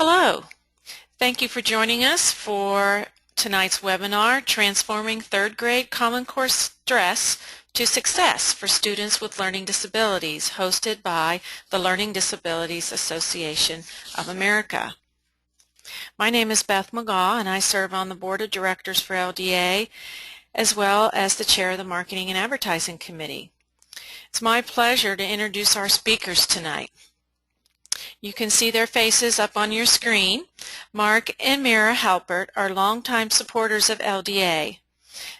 Hello. Thank you for joining us for tonight's webinar, Transforming Third Grade Common Core Stress to Success for Students with Learning Disabilities, hosted by the Learning Disabilities Association of America. My name is Beth McGaw, and I serve on the Board of Directors for LDA, as well as the Chair of the Marketing and Advertising Committee. It's my pleasure to introduce our speakers tonight. You can see their faces up on your screen. Mark and Mira Halpert are longtime supporters of LDA.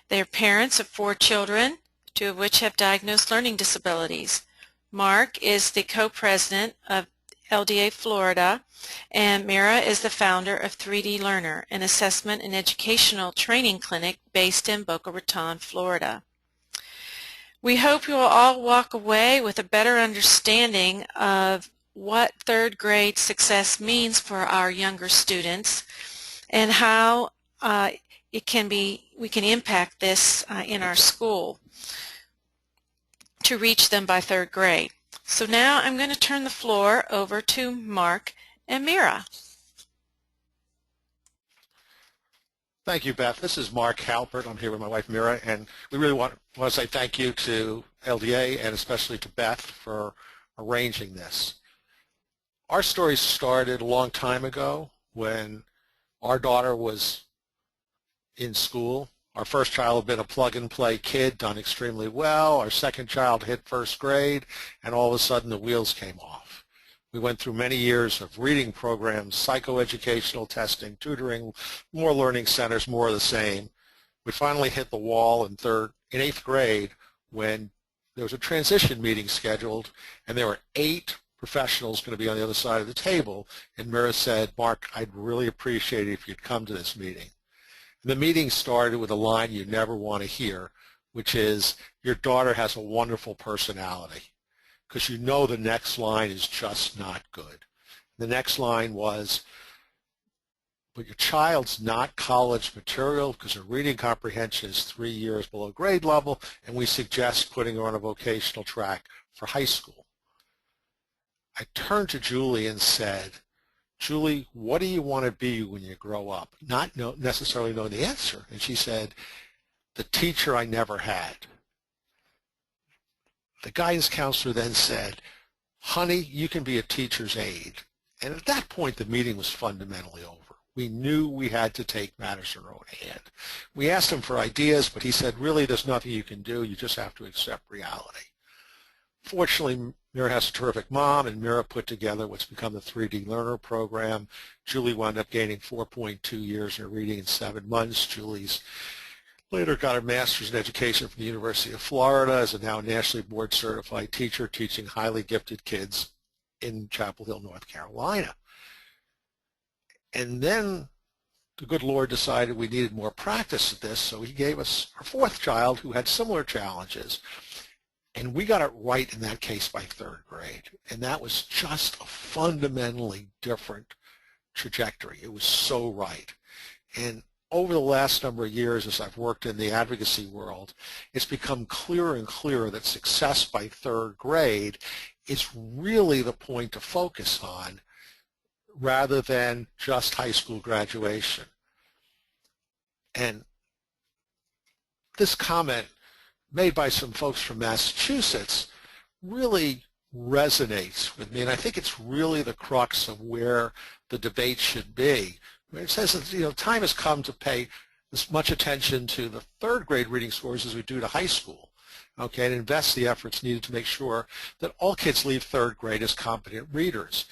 They are parents of 4 children, 2 of which have diagnosed learning disabilities. Mark is the co-president of LDA Florida, and Mira is the founder of 3D Learner, an assessment and educational training clinic based in Boca Raton, Florida. We hope you will all walk away with a better understanding of what third grade success means for our younger students and how we can impact this in our school to reach them by third grade. So now I'm going to turn the floor over to Mark and Mira. Thank you, Beth. This is Mark Halpert. I'm here with my wife, Mira, and we really want to say thank you to LDA and especially to Beth for arranging this. Our story started a long time ago when our daughter was in school. Our first child had been a plug-and-play kid, done extremely well. Our second child hit first grade, and all of a sudden the wheels came off. We went through many years of reading programs, psychoeducational testing, tutoring, more learning centers, more of the same. We finally hit the wall in 8th grade when there was a transition meeting scheduled, and there were 8 professionals going to be on the other side of the table, and Mira said, "Mark, I'd really appreciate it if you'd come to this meeting." And the meeting started with a line you never want to hear, which is, "Your daughter has a wonderful personality," because you know the next line is just not good. The next line was, "But your child's not college material because her reading comprehension is 3 years below grade level, and we suggest putting her on a vocational track for high school." I turned to Julie and said, "Julie, what do you want to be when you grow up?" Not necessarily knowing the answer. And she said, "The teacher I never had." The guidance counselor then said, "Honey, you can be a teacher's aide." And at that point, the meeting was fundamentally over. We knew we had to take matters in our own hand. We asked him for ideas, but he said, "Really, there's nothing you can do. You just have to accept reality." Fortunately, Mira has a terrific mom, and Mira put together what's become the 3D Learner program. Julie wound up gaining 4.2 years in reading in 7 months. Julie's later got her master's in education from the University of Florida as a now nationally board certified teacher teaching highly gifted kids in Chapel Hill, North Carolina. And then the good Lord decided we needed more practice at this, so he gave us our 4th child who had similar challenges. And we got it right in that case by 3rd grade. And that was just a fundamentally different trajectory. It was so right. And over the last number of years, as I've worked in the advocacy world, it's become clearer and clearer that success by 3rd grade is really the point to focus on rather than just high school graduation. And this comment made by some folks from Massachusetts really resonates with me, and I think it's really the crux of where the debate should be. It says that, time has come to pay as much attention to the 3rd grade reading scores as we do to high school, okay, and invest the efforts needed to make sure that all kids leave 3rd grade as competent readers.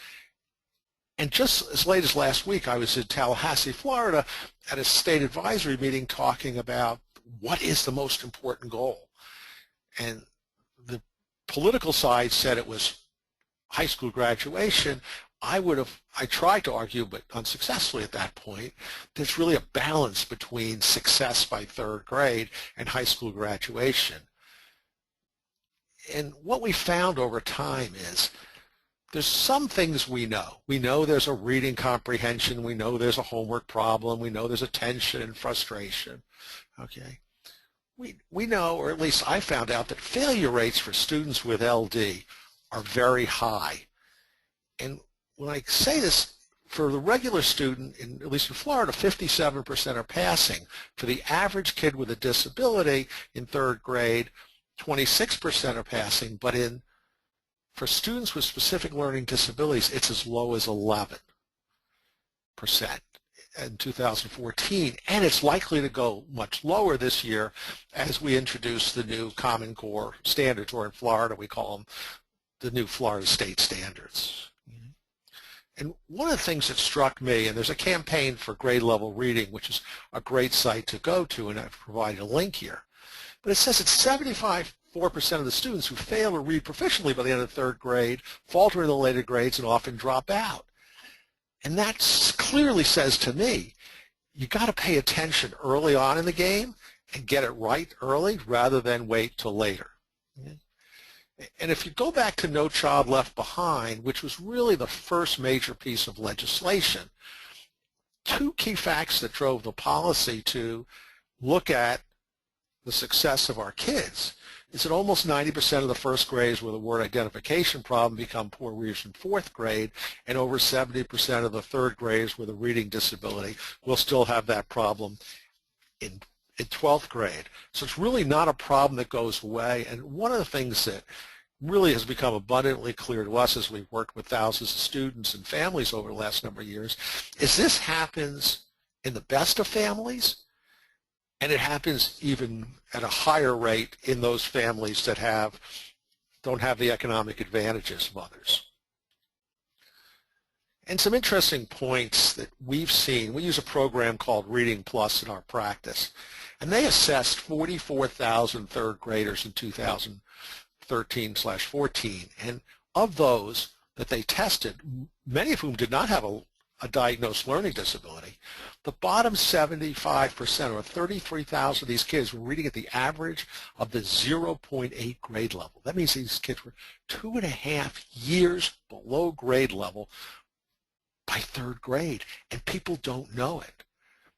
And just as late as last week, I was in Tallahassee, Florida, at a state advisory meeting talking about what is the most important goal. And the political side said it was high school graduation. I tried to argue, but unsuccessfully at that point, there's really a balance between success by 3rd grade and high school graduation. And what we found over time is there's some things we know. We know there's a reading comprehension. We know there's a homework problem. We know there's a tension and frustration. Okay. We know, or at least I found out, that failure rates for students with LD are very high. And when I say this, for the regular student, at least in Florida, 57% are passing. For the average kid with a disability in third grade, 26% are passing, but for students with specific learning disabilities, it's as low as 11% in 2014, and it's likely to go much lower this year as we introduce the new Common Core standards, or in Florida we call them the new Florida State Standards. And one of the things that struck me, and there's a campaign for grade level reading, which is a great site to go to, and I've provided a link here, but it says that 75% of the students who fail to read proficiently by the end of third grade falter in the later grades and often drop out. And that clearly says to me, you got to pay attention early on in the game and get it right early rather than wait till later. And if you go back to No Child Left Behind, which was really the first major piece of legislation, two key facts that drove the policy to look at the success of our kids is that almost 90% of the first graders with a word identification problem become poor readers in fourth grade, and over 70% of the third graders with a reading disability will still have that problem in 12th grade. So it's really not a problem that goes away. And one of the things that really has become abundantly clear to us as we've worked with thousands of students and families over the last number of years is this happens in the best of families, and it happens even at a higher rate in those families that don't have the economic advantages of others. And some interesting points that we've seen, we use a program called Reading Plus in our practice, and they assessed 44,000 third graders in 2013/14, and of those that they tested, many of whom did not have a diagnosed learning disability, the bottom 75%, or 33,000 of these kids, were reading at the average of the 0.8 grade level. That means these kids were 2.5 years below grade level by third grade, and people don't know it.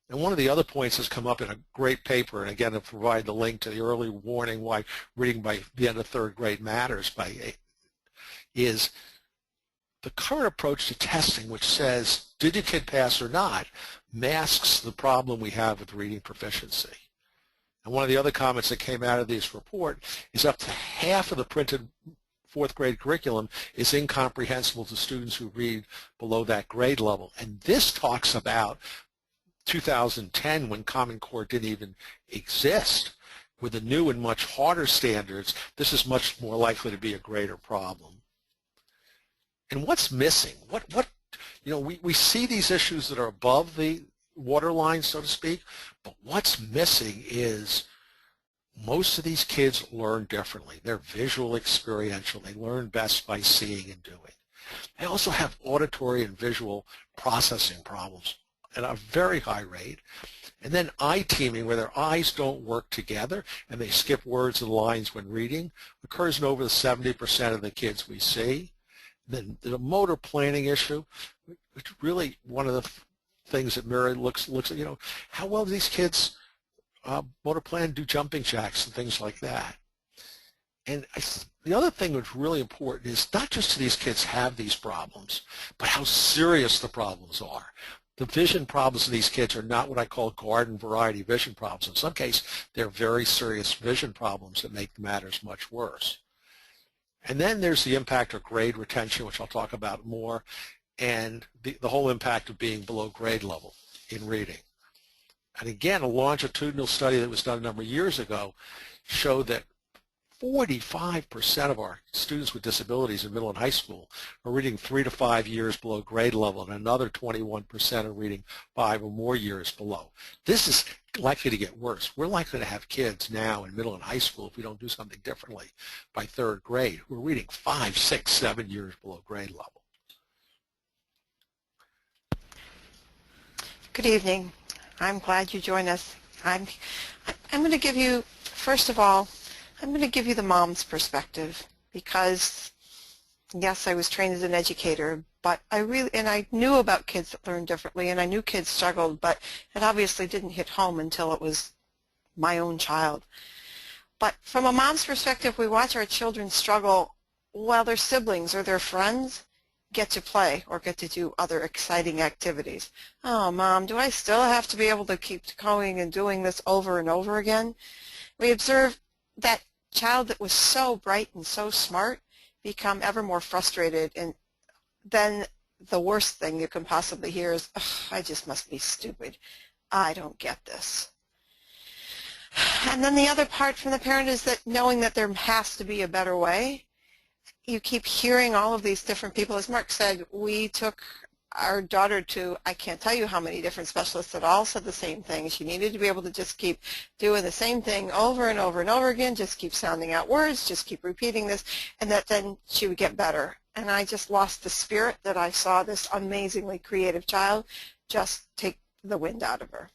And one of the other points has come up in a great paper, and again, I'll provide the link to the early warning why reading by the end of third grade matters, is the current approach to testing, which says, did your kid pass or not, masks the problem we have with reading proficiency. And one of the other comments that came out of this report is up to half of the printed fourth grade curriculum is incomprehensible to students who read below that grade level. And this talks about 2010, when Common Core didn't even exist. With the new and much harder standards, this is much more likely to be a greater problem. And what's missing? We see these issues that are above the waterline, so to speak, but what's missing is most of these kids learn differently. They're visual experiential. They learn best by seeing and doing. They also have auditory and visual processing problems at a very high rate. And then eye teaming, where their eyes don't work together and they skip words and lines when reading, occurs in over 70% of the kids we see. Then the motor planning issue, which really one of the things that Mira looks at, how well do these kids motor plan, do jumping jacks and things like that. And the other thing that's really important is not just do these kids have these problems, but how serious the problems are. The vision problems of these kids are not what I call garden variety vision problems. In some cases, they're very serious vision problems that make matters much worse. And then there's the impact of grade retention, which I'll talk about more, and the whole impact of being below grade level in reading. And again, a longitudinal study that was done a number of years ago showed that 45% of our students with disabilities in middle and high school are reading 3 to 5 years below grade level, and another 21% are reading 5 or more years below. This is likely to get worse. We're likely to have kids now in middle and high school, if we don't do something differently, by third grade who are reading 5, 6, 7 years below grade level. Good evening. I'm glad you joined us. I'm going to give you, first of all, I'm going to give you the mom's perspective, because yes, I was trained as an educator, but I knew about kids that learn differently, and I knew kids struggled, but it obviously didn't hit home until it was my own child. But from a mom's perspective, we watch our children struggle while their siblings or their friends get to play or get to do other exciting activities. Oh, Mom, do I still have to be able to keep going and doing this over and over again? We observe that child that was so bright and so smart become ever more frustrated, and then the worst thing you can possibly hear is, I just must be stupid. I don't get this. And then the other part from the parent is that knowing that there has to be a better way. You keep hearing all of these different people. As Mark said, we took our daughter to, I can't tell you how many different specialists that all said the same thing. She needed to be able to just keep doing the same thing over and over and over again, just keep sounding out words, just keep repeating this, and that then she would get better. And I just lost the spirit that I saw this amazingly creative child just take the wind out of her.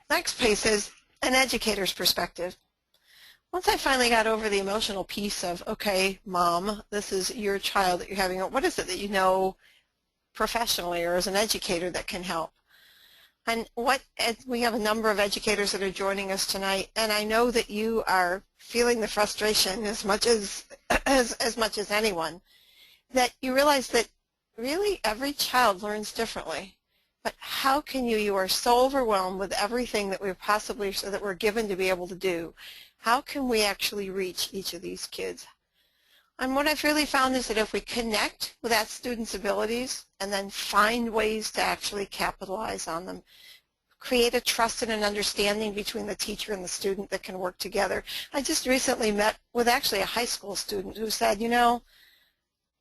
Next piece is an educator's perspective. Once I finally got over the emotional piece of, okay, Mom, this is your child that you're having, what is it that you know professionally or as an educator that can help? And we have a number of educators that are joining us tonight, and I know that you are feeling the frustration as much as anyone, that you realize that really every child learns differently. But how can you are so overwhelmed with everything that we're given to be able to do. How can we actually reach each of these kids? And what I've really found is that if we connect with that student's abilities and then find ways to actually capitalize on them, create a trust and an understanding between the teacher and the student that can work together. I just recently met with actually a high school student who said, you know,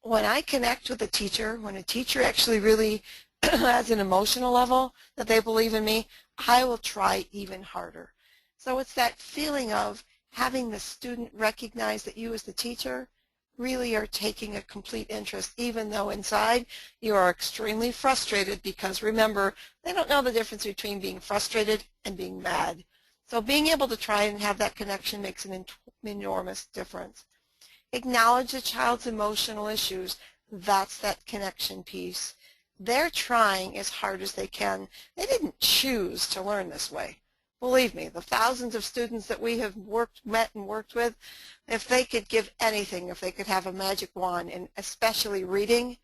when I connect with a teacher, when a teacher actually really has an emotional level that they believe in me, I will try even harder. So it's that feeling of having the student recognize that you as the teacher really are taking a complete interest, even though inside you are extremely frustrated, because remember, they don't know the difference between being frustrated and being mad. So being able to try and have that connection makes an enormous difference. Acknowledge the child's emotional issues. That's that connection piece. They're trying as hard as they can. They didn't choose to learn this way. Believe me, the thousands of students that we have met and worked with, if they could give anything, if they could have a magic wand, and especially reading,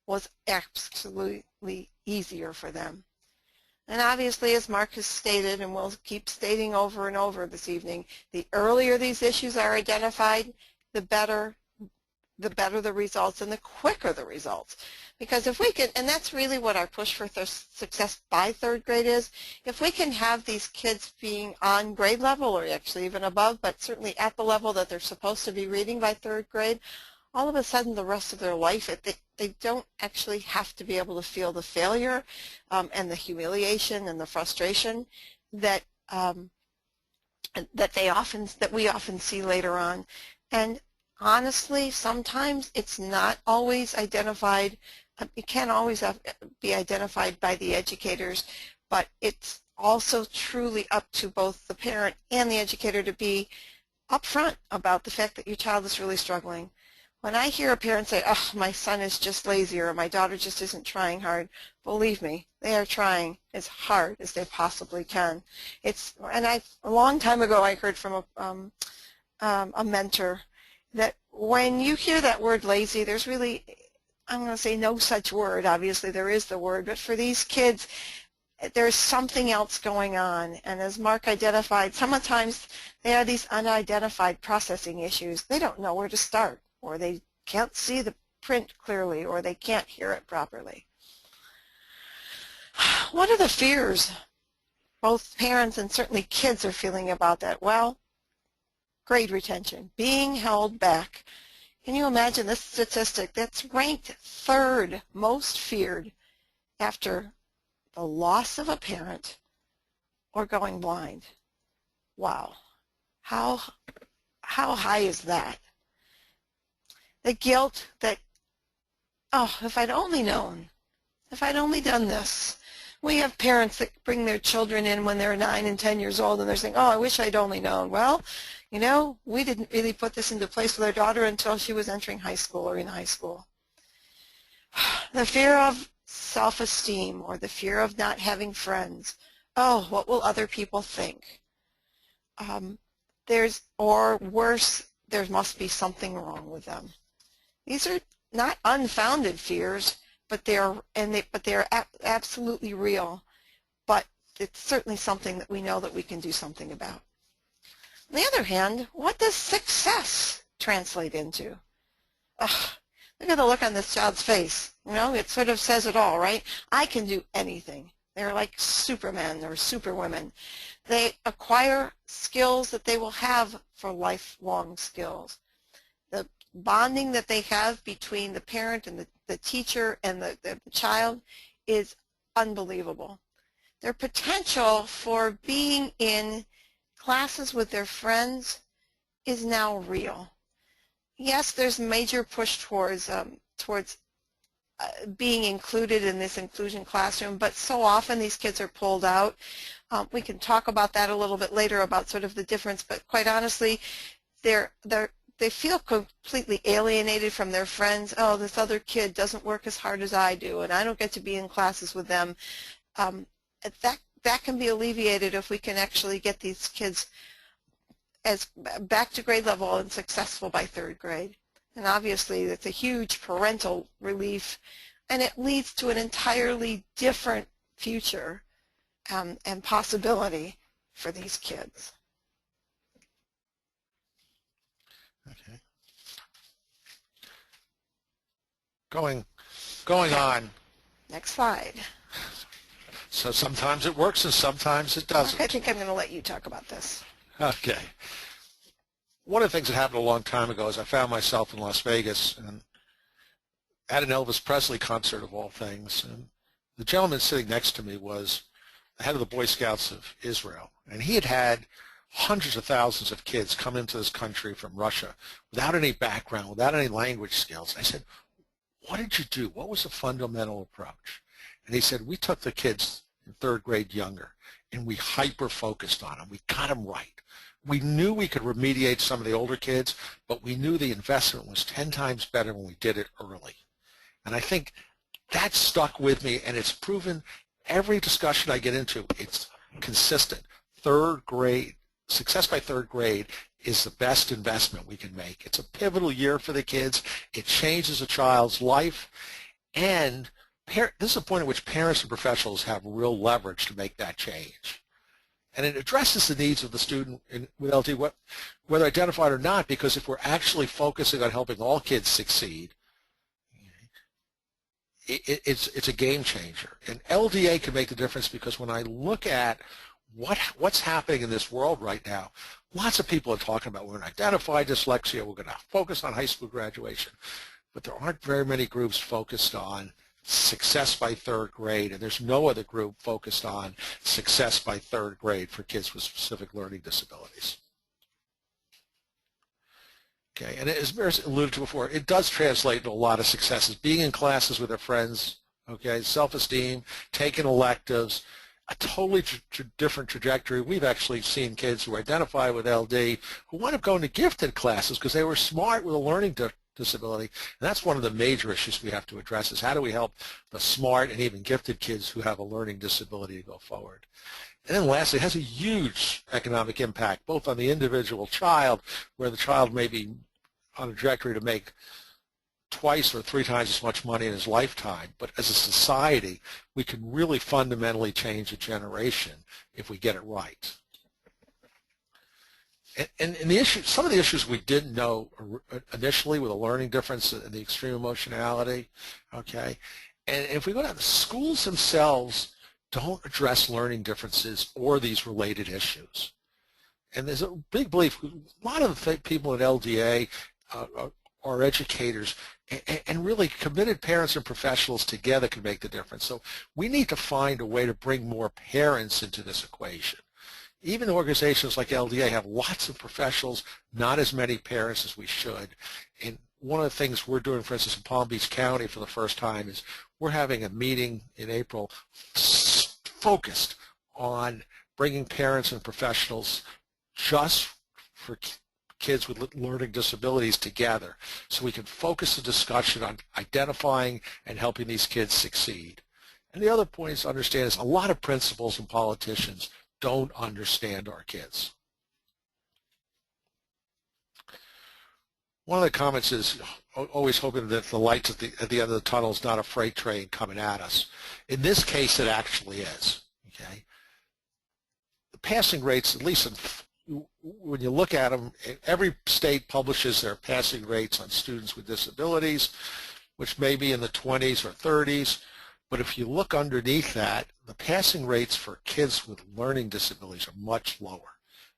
was absolutely easier for them. And obviously, as Mark has stated, and will keep stating over and over this evening, the earlier these issues are identified, the better the results and the quicker the results. Because if we can, and that's really what our push for success by third grade is, if we can have these kids being on grade level or actually even above, but certainly at the level that they're supposed to be reading by third grade, all of a sudden the rest of their life, they don't actually have to be able to feel the failure and the humiliation and the frustration that we often see later on. And honestly, sometimes it's not always identified. It can't always be identified by the educators, but it's also truly up to both the parent and the educator to be upfront about the fact that your child is really struggling. When I hear a parent say, oh, my son is just lazy or my daughter just isn't trying hard, believe me, they are trying as hard as they possibly can. A long time ago I heard from a mentor that when you hear that word lazy, there's really, I'm going to say no such word. Obviously there is the word, but for these kids, there's something else going on. And as Mark identified, sometimes they have these unidentified processing issues. They don't know where to start, or they can't see the print clearly, or they can't hear it properly. What are the fears both parents and certainly kids are feeling about that? Well, grade retention, being held back. Can you imagine this statistic? That's ranked third most feared after the loss of a parent or going blind. Wow. How high is that? The guilt that, oh, if I'd only known, if I'd only done this. We have parents that bring their children in when they're 9 and 10 years old and they're saying, oh, I wish I'd only known. Well, you know, we didn't really put this into place with our daughter until she was entering high school or in high school. The fear of self-esteem or the fear of not having friends. Oh, what will other people think? Or worse, there must be something wrong with them. These are not unfounded fears, but they are absolutely real. But it's certainly something that we know that we can do something about. On the other hand, what does success translate into? Ugh, look at the look on this child's face. You know, it sort of says it all, right? I can do anything. They're like supermen or superwomen. They acquire skills that they will have for lifelong skills. The bonding that they have between the parent and the teacher and the child is unbelievable. Their potential for being in classes with their friends is now real. Yes, there's major push towards being included in this inclusion classroom, but so often these kids are pulled out. We can talk about that a little bit later about sort of the difference, but quite honestly, they feel completely alienated from their friends. Oh, this other kid doesn't work as hard as I do, and I don't get to be in classes with them. That can be alleviated if we can actually get these kids back to grade level and successful by third grade. And obviously it's a huge parental relief, and it leads to an entirely different future and possibility for these kids. Okay. Going on. Next slide. So sometimes it works and sometimes it doesn't. I think I'm going to let you talk about this. Okay. One of the things that happened a long time ago is I found myself in Las Vegas and at an Elvis Presley concert of all things. And the gentleman sitting next to me was the head of the Boy Scouts of Israel. And he had had hundreds of thousands of kids come into this country from Russia without any background, without any language skills. I said, what did you do? What was the fundamental approach? And he said, we took the kids in third grade younger and we hyper-focused on them. We got them right. We knew we could remediate some of the older kids, but we knew the investment was 10 times better when we did it early. And I think that stuck with me, and it's proven every discussion I get into, it's consistent. Third grade, success by third grade is the best investment we can make. It's a pivotal year for the kids. It changes a child's life, and this is a point at which parents and professionals have real leverage to make that change. And it addresses the needs of the student with LD, whether identified or not, because if we're actually focusing on helping all kids succeed, it's a game changer. And LDA can make the difference, because when I look at what's happening in this world right now, lots of people are talking about we're going to identify dyslexia, we're going to focus on high school graduation, but there aren't very many groups focused on success by third grade, and there's no other group focused on success by third grade for kids with specific learning disabilities. Okay, and as Mira alluded to before, it does translate into a lot of successes. Being in classes with their friends, okay, self-esteem, taking electives, a totally different trajectory. We've actually seen kids who identify with LD who wind up going to gifted classes because they were smart with a learning disability. And that's one of the major issues we have to address, is how do we help the smart and even gifted kids who have a learning disability to go forward. And then lastly, it has a huge economic impact, both on the individual child, where the child may be on a trajectory to make twice or 3 times as much money in his lifetime, but as a society, we can really fundamentally change a generation if we get it right. And some of the issues we didn't know initially with a learning difference and the extreme emotionality, okay? And if we go down, the schools themselves don't address learning differences or these related issues. And there's a big belief, a lot of the people at LDA are educators, and really committed parents and professionals together can make the difference. So we need to find a way to bring more parents into this equation. Even organizations like LDA have lots of professionals, not as many parents as we should. And one of the things we're doing, for instance, in Palm Beach County for the first time is we're having a meeting in April focused on bringing parents and professionals just for kids with learning disabilities together, so we can focus the discussion on identifying and helping these kids succeed. And the other point is to understand is a lot of principals and politicians don't understand our kids. one of the comments is always hoping that the lights at the end of the tunnel is not a freight train coming at us. In this case, it actually is. Okay, the passing rates, at least when you look at them, every state publishes their passing rates on students with disabilities, which may be in the 20s or 30s. But if you look underneath that, the passing rates for kids with learning disabilities are much lower.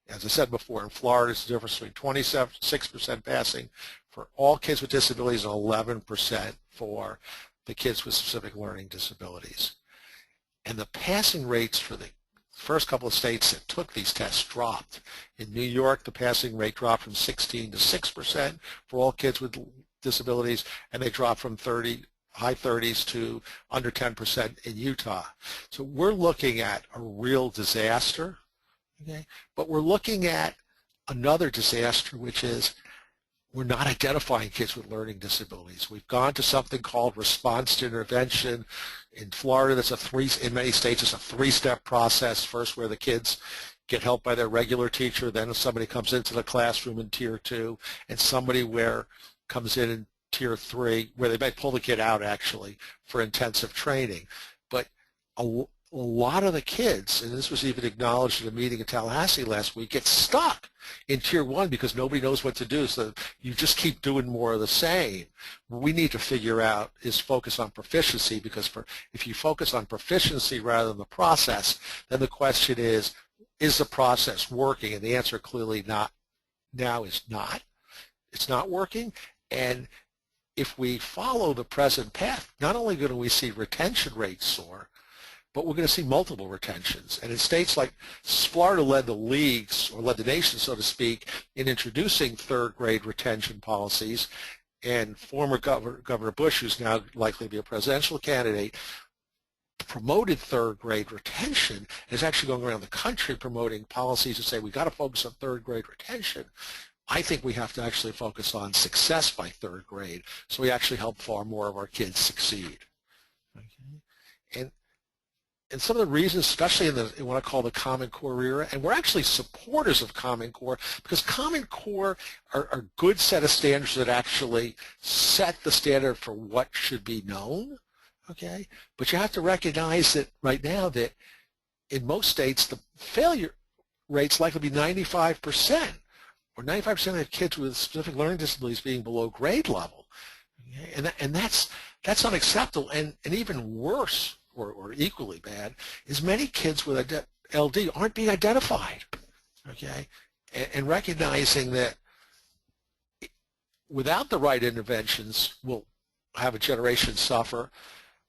As I said before, in Florida, it's the difference between 26% passing for all kids with disabilities and 11% for the kids with specific learning disabilities. And the passing rates for the first couple of states that took these tests dropped. In New York, the passing rate dropped from 16 to 6% for all kids with disabilities, and they dropped from high 30s to under 10% in Utah. So we're looking at a real disaster. Okay, but we're looking at another disaster, which is we're not identifying kids with learning disabilities. We've gone to something called response to intervention. In Florida, in many states, it's a three-step process. First, where the kids get help by their regular teacher, then somebody comes into the classroom in Tier 2, and somebody comes in Tier 3, where they might pull the kid out, actually, for intensive training. But a lot of the kids, and this was even acknowledged at a meeting in Tallahassee last week, get stuck in Tier 1 because nobody knows what to do, so you just keep doing more of the same. What we need to figure out is focus on proficiency, because if you focus on proficiency rather than the process, then the question is the process working? And the answer clearly is not. It's not working. And if we follow the present path, not only do we see retention rates soar, but we're going to see multiple retentions. And in states like Florida led the leagues, or led the nation, so to speak, in introducing third grade retention policies. And former Governor Bush, who's now likely to be a presidential candidate, promoted third grade retention, and is actually going around the country promoting policies that say we've got to focus on third grade retention. I think we have to actually focus on success by third grade, so we actually help far more of our kids succeed. Okay? And some of the reasons, especially in what I call the Common Core era, and we're actually supporters of Common Core, because Common Core are a good set of standards that actually set the standard for what should be known. Okay? But you have to recognize that right now that in most states the failure rate's likely to be 95%, or 95% of kids with specific learning disabilities being below grade level. Okay? And that's unacceptable. And even worse, or equally bad, is many kids with LD aren't being identified. Okay? And recognizing that without the right interventions, we'll have a generation suffer.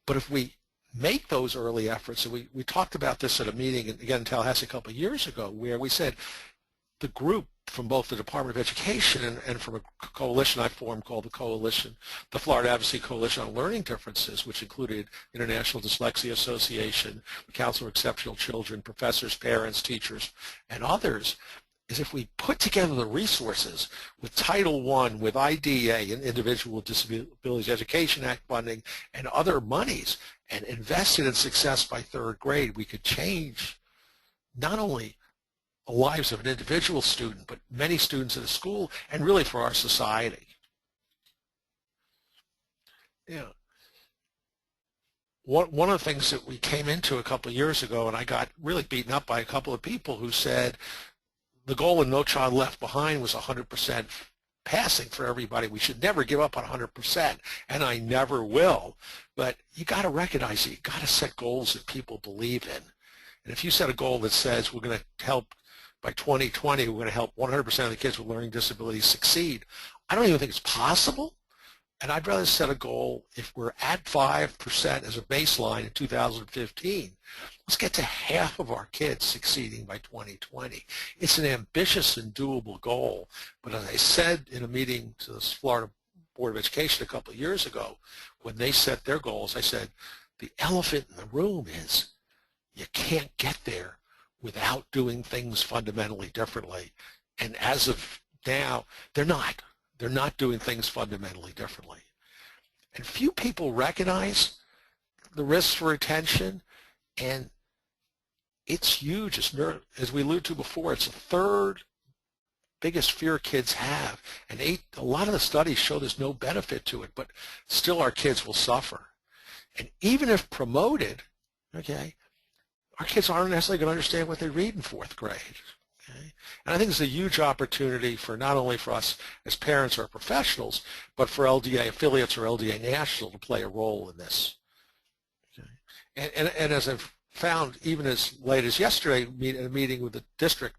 But if we make those early efforts, and we talked about this at a meeting, again in Tallahassee a couple of years ago, where we said the group from both the Department of Education and from a coalition I formed called the Florida Advocacy Coalition on Learning Differences, which included International Dyslexia Association, the Council of Exceptional Children, professors, parents, teachers, and others, is if we put together the resources with Title I, with IDEA and Individual with Disabilities Education Act funding and other monies, and invested in success by third grade, we could change not only the lives of an individual student, but many students in a school, and really for our society. Yeah. One of the things that we came into a couple of years ago, and I got really beaten up by a couple of people who said the goal in No Child Left Behind was 100% passing for everybody. We should never give up on 100%, and I never will. But you got to recognize that you got to set goals that people believe in. And if you set a goal that says we're going to help by 2020, we're going to help 100% of the kids with learning disabilities succeed, I don't even think it's possible. And I'd rather set a goal, if we're at 5% as a baseline in 2015, let's get to half of our kids succeeding by 2020. It's an ambitious and doable goal, but as I said in a meeting to the Florida Board of Education a couple of years ago, when they set their goals, I said, the elephant in the room is you can't get there without doing things fundamentally differently. And as of now, they're not. They're not doing things fundamentally differently. And few people recognize the risks for retention, and it's huge. As we alluded to before, it's a third biggest fear kids have, and a lot of the studies show there's no benefit to it, but still our kids will suffer. And even if promoted, okay, our kids aren't necessarily going to understand what they read in 4th grade. Okay? And I think it's a huge opportunity for not only for us as parents or professionals, but for LDA affiliates or LDA National to play a role in this. Okay? And as I've found, even as late as yesterday in a meeting with the district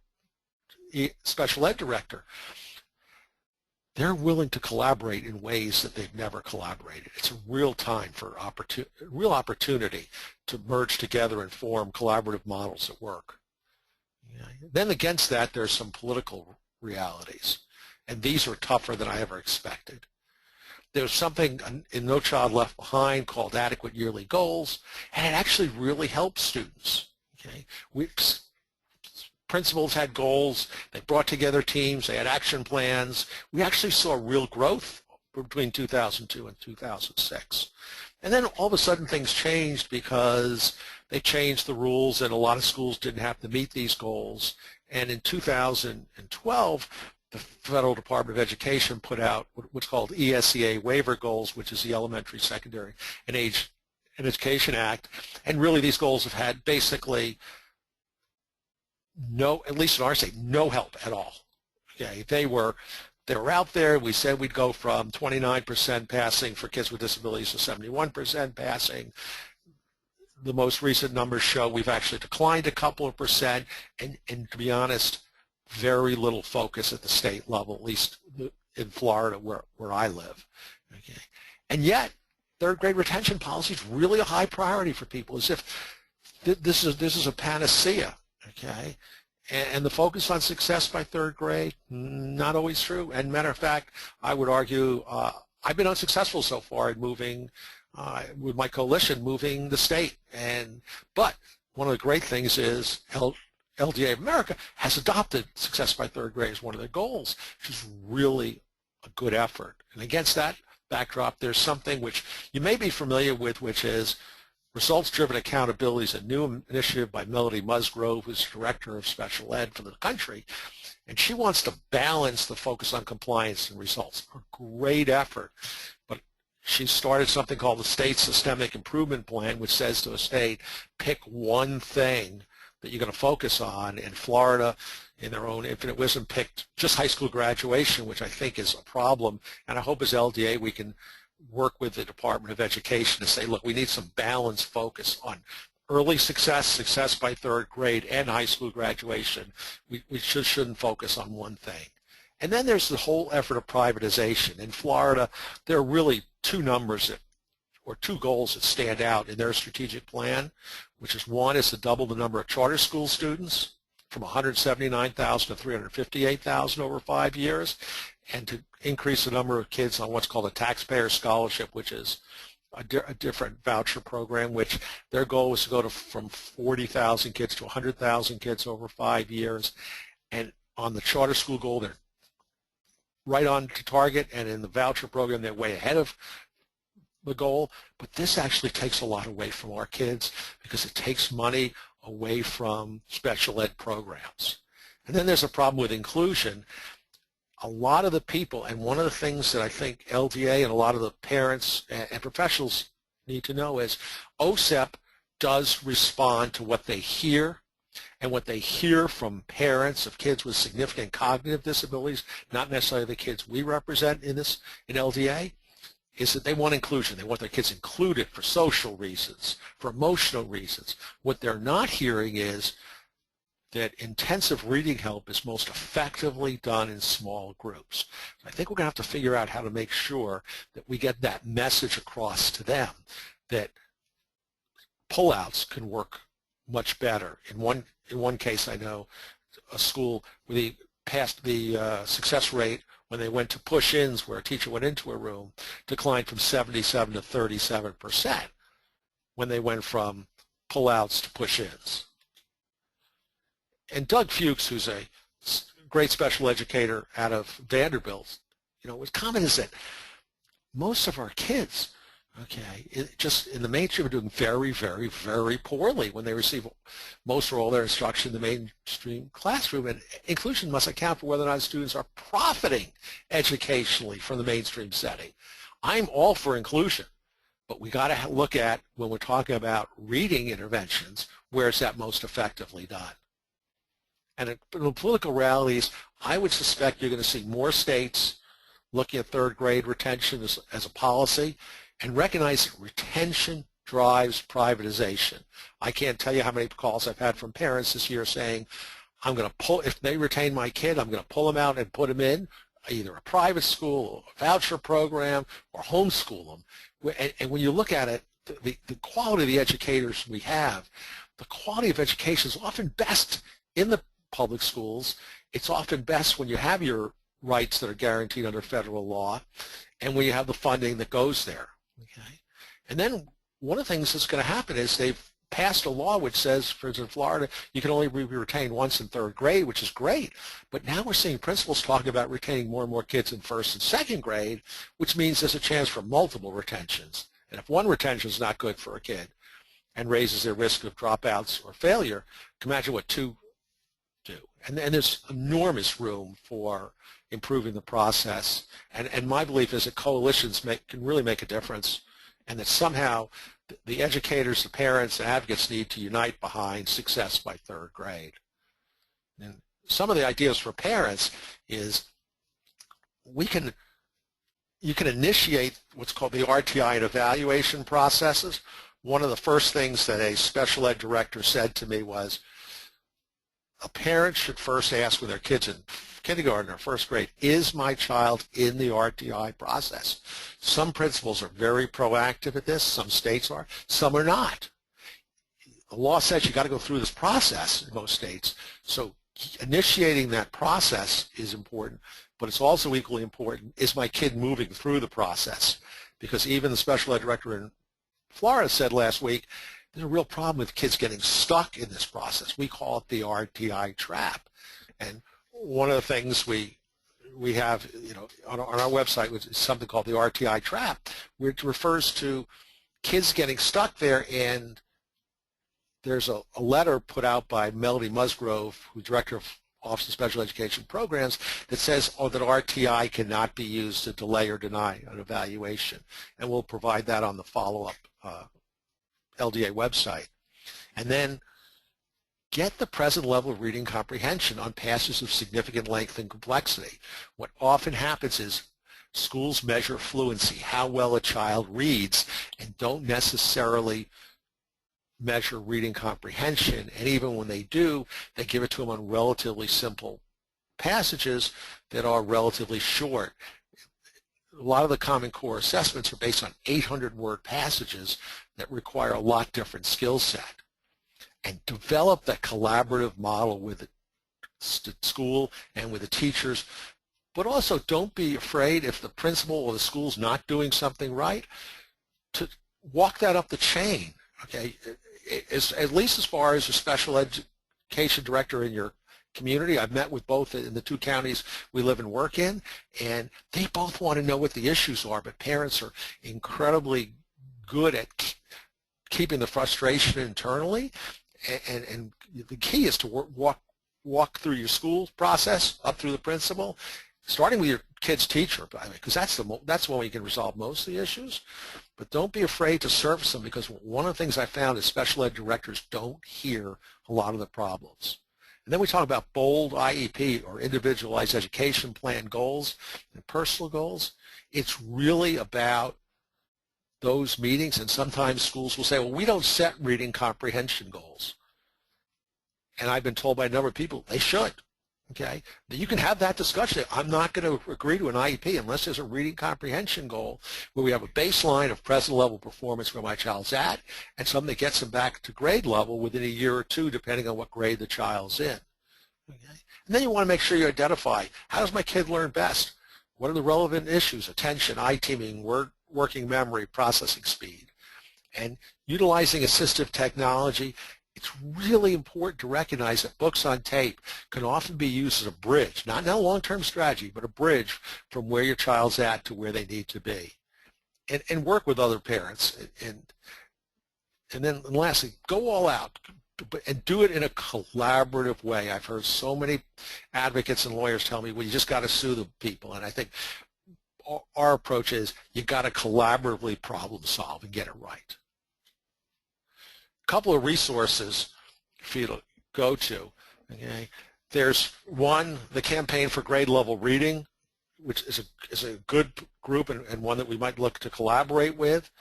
special ed director, they're willing to collaborate in ways that they've never collaborated. It's a real time for real opportunity to merge together and form collaborative models that work. Then against that, there's some political realities, and these are tougher than I ever expected. There's something in No Child Left Behind called adequate yearly goals, and it actually really helps students. Okay? Principals had goals, they brought together teams, they had action plans. We actually saw real growth between 2002 and 2006. And then all of a sudden things changed because they changed the rules and a lot of schools didn't have to meet these goals. And in 2012, the Federal Department of Education put out what's called ESEA waiver goals, which is the Elementary, Secondary, and Education Act. And really these goals have had basically no, at least in our state, no help at all. Okay, they were out there. We said we'd go from 29% passing for kids with disabilities to 71% passing. The most recent numbers show we've actually declined a couple of percent, and to be honest, very little focus at the state level, at least in Florida where I live. Okay, and yet 3rd grade retention policy is really a high priority for people, as if this is a panacea. Okay, and the focus on success by 3rd grade, not always true. And matter of fact, I would argue I've been unsuccessful so far in moving, with my coalition, moving the state. But one of the great things is LDA of America has adopted success by 3rd grade as one of their goals, which is really a good effort. And against that backdrop, there's something which you may be familiar with, which is Results-Driven Accountability is a new initiative by Melody Musgrove, who's Director of Special Ed for the country, and she wants to balance the focus on compliance and results. A great effort, but she started something called the State Systemic Improvement Plan, which says to a state, pick one thing that you're going to focus on. And Florida, in their own infinite wisdom, picked just high school graduation, which I think is a problem, and I hope as LDA we can work with the Department of Education to say, look, we need some balanced focus on early success, success by 3rd grade, and high school graduation. We shouldn't focus on one thing. And then there's the whole effort of privatization. In Florida, there are really two goals that stand out in their strategic plan, which is one is to double the number of charter school students from 179,000 to 358,000 over 5 years, and to increase the number of kids on what's called a taxpayer scholarship, which is a different voucher program, which their goal was to go from 40,000 kids to 100,000 kids over 5 years. And on the charter school goal, they're right on to target, and in the voucher program, they're way ahead of the goal. But this actually takes a lot away from our kids because it takes money away from special ed programs. And then there's a problem with inclusion. A lot of the people, and one of the things that I think LDA and a lot of the parents and professionals need to know is OSEP does respond to what they hear, and what they hear from parents of kids with significant cognitive disabilities, not necessarily the kids we represent in LDA, is that they want inclusion. They want their kids included for social reasons, for emotional reasons. What they're not hearing is that intensive reading help is most effectively done in small groups. I think we're going to have to figure out how to make sure that we get that message across to them, that pullouts can work much better. In one case, I know a school where they passed the success rate when they went to push-ins, where a teacher went into a room, declined from 77 to 37% when they went from pullouts to push-ins. And Doug Fuchs, who's a great special educator out of Vanderbilt, what's common is that most of our kids Okay, just in the mainstream are doing very, very, very poorly when they receive most or all their instruction in the mainstream classroom. And inclusion must account for whether or not students are profiting educationally from the mainstream setting. I'm all for inclusion, but we got to look at, when we're talking about reading interventions, where is that most effectively done? And in the political realities, I would suspect you're going to see more states looking at third grade retention as a policy, and recognize that retention drives privatization. I can't tell you how many calls I've had from parents this year saying, I'm going to pull, if they retain my kid, I'm going to pull them out and put them in either a private school or a voucher program or homeschool them. And when you look at it, the quality of the educators we have, the quality of education is often best in the public schools. It's often best when you have your rights that are guaranteed under federal law and when you have the funding that goes there. Okay. And then one of the things that's going to happen is they've passed a law which says, for instance, in Florida, you can only be retained once in third grade, which is great. But now we're seeing principals talking about retaining more and more kids in first and second grade, which means there's a chance for multiple retentions. And if one retention is not good for a kid and raises their risk of dropouts or failure, you can imagine what two do. And there's enormous room for improving the process. And my belief is that coalitions can really make a difference, and that somehow the educators, the parents, and advocates need to unite behind success by third grade. And some of the ideas for parents is you can initiate what's called the RTI and evaluation processes. One of the first things that a special ed director said to me was, a parent should first ask when their kid's in kindergarten or first grade, is my child in the RTI process? Some principals are very proactive at this, some states are, some are not. The law says you got to go through this process in most states, so initiating that process is important, but it's also equally important, is my kid moving through the process? Because even the special ed director in Florida said last week, there's a real problem with kids getting stuck in this process. We call it the RTI trap. And one of the things we have, on our website is something called the RTI trap, which refers to kids getting stuck there. And there's a letter put out by Melody Musgrove, who's director of Office of Special Education Programs, that says, that RTI cannot be used to delay or deny an evaluation. And we'll provide that on the follow-up LDA website. And then get the present level of reading comprehension on passages of significant length and complexity. What often happens is schools measure fluency, how well a child reads, and don't necessarily measure reading comprehension. And even when they do, they give it to them on relatively simple passages that are relatively short. A lot of the Common Core assessments are based on 800-word passages that require a lot different skill set. And develop that collaborative model with the school and with the teachers. But also don't be afraid, if the principal or the school's not doing something right, to walk that up the chain. Okay, at least as far as a special education director in your community. I've met with both in the two counties we live and work in, and they both want to know what the issues are, but parents are incredibly good at keeping the frustration internally, and the key is to walk through your school process up through the principal, starting with your kid's teacher, because that's when you can resolve most of the issues. But don't be afraid to surface them, because one of the things I found is special ed directors don't hear a lot of the problems. And then we talk about bold IEP, or individualized education plan goals and personal goals. It's really about those meetings, and sometimes schools will say, well, we don't set reading comprehension goals. And I've been told by a number of people they should. Okay, you can have that discussion. I'm not going to agree to an IEP unless there's a reading comprehension goal where we have a baseline of present level performance where my child's at, and something that gets them back to grade level within a year or two, depending on what grade the child's in. Okay? And then you want to make sure you identify, how does my kid learn best? What are the relevant issues? Attention, eye teaming, working memory, processing speed. And utilizing assistive technology, it's really important to recognize that books on tape can often be used as a bridge, not a long-term strategy, but a bridge from where your child's at to where they need to be. and work with other parents. And then lastly, go all out and do it in a collaborative way. I've heard so many advocates and lawyers tell me, well, you just got to sue the people. And I think our approach is you got to collaboratively problem solve and get it right. A couple of resources for you to go to. Okay, there's one, the Campaign for Grade Level Reading, which is a good group and one that we might look to collaborate with.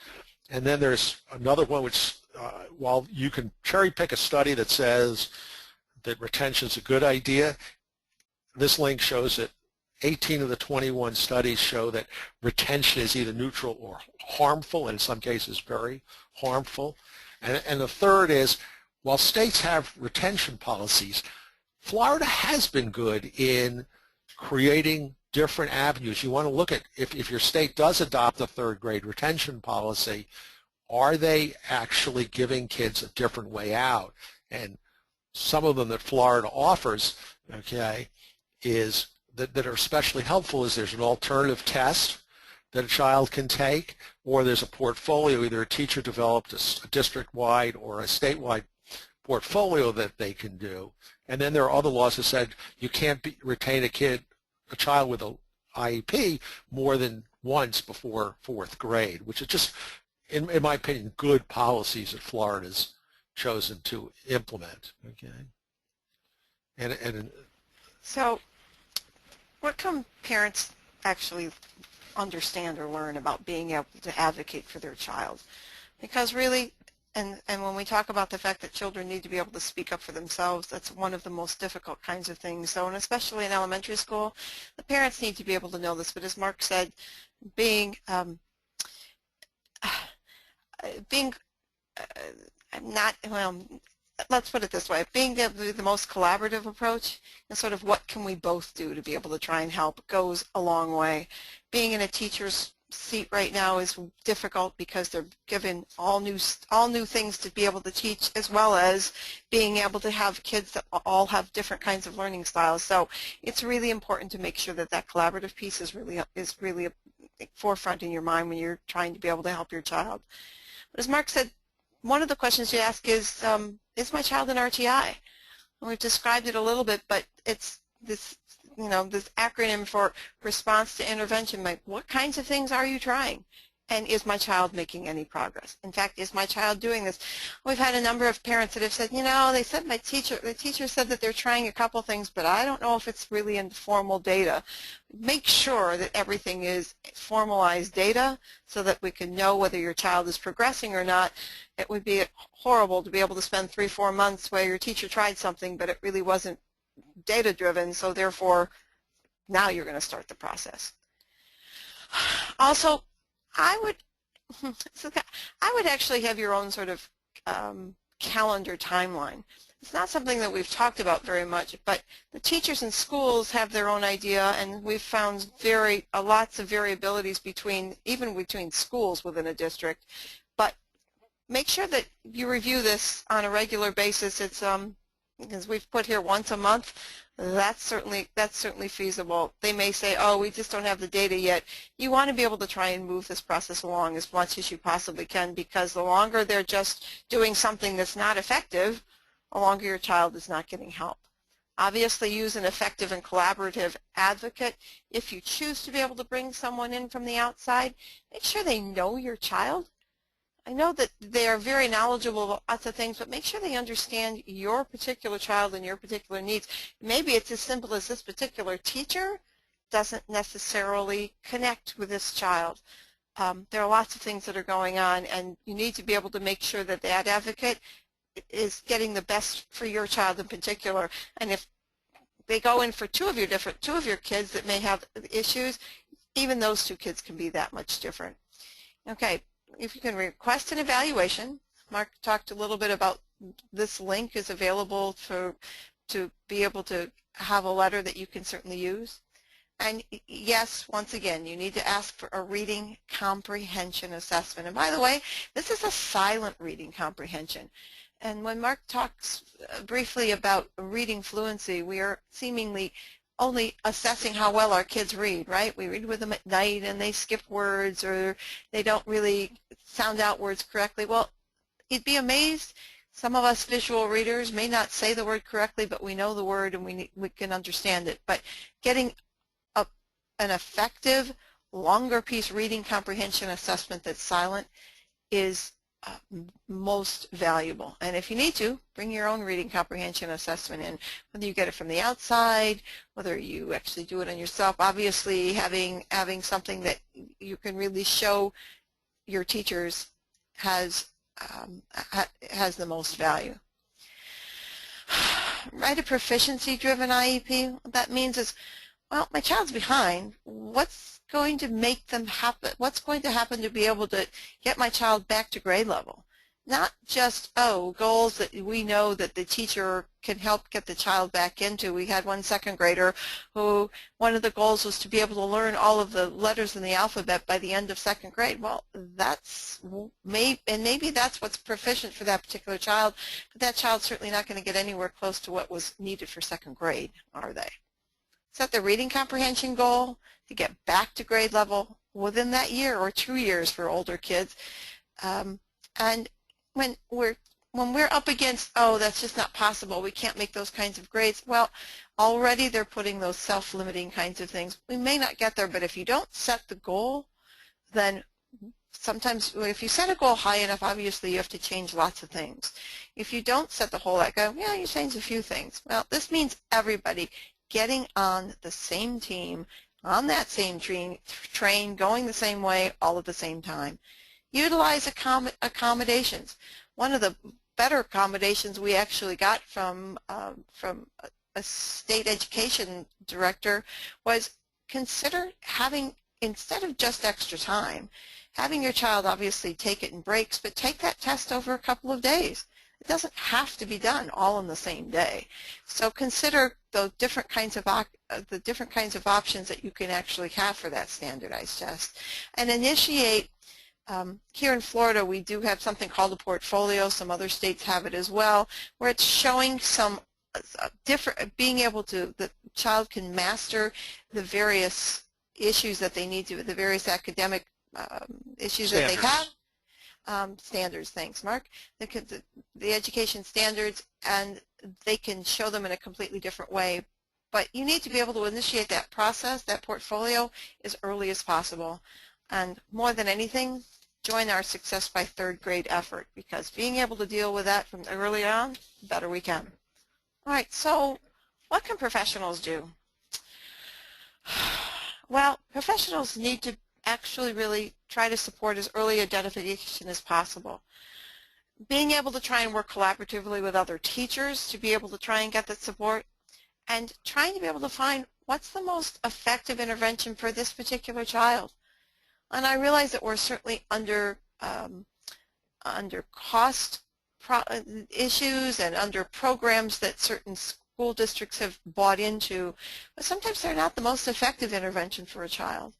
And then there's another one which, while you can cherry pick a study that says that retention is a good idea, this link shows that 18 of the 21 studies show that retention is either neutral or harmful, and in some cases very harmful. And the third is, while states have retention policies, Florida has been good in creating different avenues. You want to look at, if your state does adopt a third grade retention policy, are they actually giving kids a different way out? And some of them that Florida offers, okay, is that are especially helpful is there's an alternative test that a child can take, or there's a portfolio, either a teacher developed a district-wide or a statewide portfolio that they can do. And then there are other laws that said you can't retain a child with an IEP more than once before 4th grade, which is just, in my opinion, good policies that Florida's chosen to implement. Okay. And so what can parents actually understand or learn about being able to advocate for their child? Because really, and when we talk about the fact that children need to be able to speak up for themselves, that's one of the most difficult kinds of things. So, and especially in elementary school, the parents need to be able to know this. But as Mark said, being not, well, let's put it this way, being the most collaborative approach and sort of what can we both do to be able to try and help goes a long way. Being in a teacher's seat right now is difficult because they're given all new things to be able to teach, as well as being able to have kids that all have different kinds of learning styles. So it's really important to make sure that that collaborative piece is really a forefront in your mind when you're trying to be able to help your child. But as Mark said, one of the questions you ask is my child an RTI? And we've described it a little bit, but it's this, this acronym for response to intervention. Like, what kinds of things are you trying? And is my child making any progress? In fact, is my child doing this? We've had a number of parents that have said, they said the teacher said that they're trying a couple things, but I don't know if it's really in formal data. Make sure that everything is formalized data so that we can know whether your child is progressing or not. It would be horrible to be able to spend 3-4 months where your teacher tried something, but it really wasn't data-driven, so therefore now you're going to start the process. Also, I would actually have your own sort of calendar timeline. It's not something that we've talked about very much, but the teachers in schools have their own idea, and we've found lots of variabilities even between schools within a district. But make sure that you review this on a regular basis. It's because we've put here once a month. That's certainly feasible. They may say, oh, we just don't have the data yet. You want to be able to try and move this process along as much as you possibly can, because the longer they're just doing something that's not effective, the longer your child is not getting help. Obviously, use an effective and collaborative advocate. If you choose to be able to bring someone in from the outside, make sure they know your child. I know that they are very knowledgeable about lots of things, but make sure they understand your particular child and your particular needs. Maybe it's as simple as this particular teacher doesn't necessarily connect with this child. There are lots of things that are going on, and you need to be able to make sure that that advocate is getting the best for your child in particular. And if they go in for two of your kids that may have issues, even those 2 kids can be that much different. Okay. If you can request an evaluation, Mark talked a little bit about this link is available to be able to have a letter that you can certainly use. And yes, once again, you need to ask for a reading comprehension assessment. And by the way, this is a silent reading comprehension. And when Mark talks briefly about reading fluency, we are seemingly only assessing how well our kids read, right? We read with them at night and they skip words or they don't really sound out words correctly. Well, you'd be amazed. Some of us visual readers may not say the word correctly, but we know the word and we can understand it. But getting an effective, longer piece reading comprehension assessment that's silent is most valuable. And if you need to, bring your own reading comprehension assessment in, whether you get it from the outside, whether you actually do it on yourself. Obviously, having something that you can really show your teachers has the most value. Write a proficiency-driven IEP. What that means is, well, my child's behind. What's going to make them happen? What's going to happen to be able to get my child back to grade level? Not just, goals that we know that the teacher can help get the child back into. We had one second grader who one of the goals was to be able to learn all of the letters in the alphabet by the end of second grade. Well, maybe that's what's proficient for that particular child, but that child's certainly not going to get anywhere close to what was needed for second grade, are they? Set the reading comprehension goal to get back to grade level within that year or 2 years for older kids. And when we're up against, that's just not possible, we can't make those kinds of grades, well, already they're putting those self-limiting kinds of things. We may not get there, but if you don't set the goal, then sometimes if you set a goal high enough, obviously you have to change lots of things. If you don't set the goal like, yeah, you change a few things. Well, this means everybody getting on the same team, on that same train, going the same way all at the same time. Utilize accommodations. One of the better accommodations we actually got from a state education director was consider having, instead of just extra time, having your child obviously take it in breaks, but take that test over a couple of days. It doesn't have to be done all in the same day. So consider the different kinds of options that you can actually have for that standardized test, and initiate. Here in Florida, we do have something called a portfolio. Some other states have it as well, where it's showing some being able to, the child can master the various issues that they need to, the various academic issues that they have. Standards, thanks, Mark. The education standards, and they can show them in a completely different way. But you need to be able to initiate that process, that portfolio, as early as possible. And more than anything, join our Success by Third Grade effort, because being able to deal with that from early on, the better we can. All right, so what can professionals do? Well, professionals need to actually really try to support as early identification as possible. Being able to try and work collaboratively with other teachers to be able to try and get that support, and trying to be able to find what's the most effective intervention for this particular child. And I realize that we're certainly under cost issues and under programs that certain school districts have bought into, but sometimes they're not the most effective intervention for a child.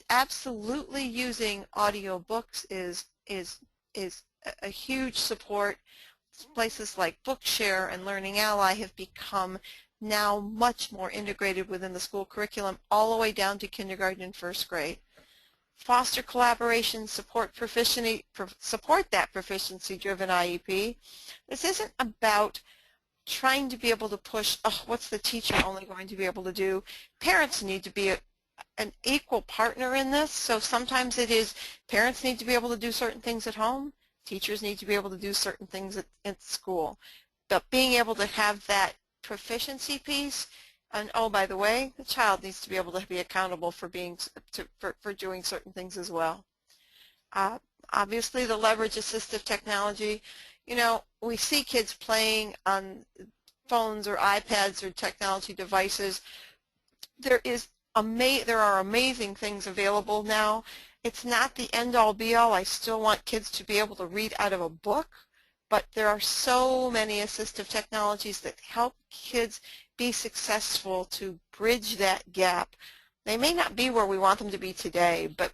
Absolutely using audio books is a huge support. Places like Bookshare and Learning Ally have become now much more integrated within the school curriculum, all the way down to kindergarten and first grade. Foster collaboration, support that proficiency-driven IEP. This isn't about trying to be able to push, what's the teacher only going to be able to do? Parents need to be an equal partner in this. So sometimes it is parents need to be able to do certain things at home, teachers need to be able to do certain things at school. But being able to have that proficiency piece, and by the way, the child needs to be able to be accountable for for doing certain things as well. Obviously, the leverage assistive technology. You know, we see kids playing on phones or iPads or technology devices. There are amazing things available now. It's not the end-all be-all. I still want kids to be able to read out of a book, but there are so many assistive technologies that help kids be successful to bridge that gap. They may not be where we want them to be today, but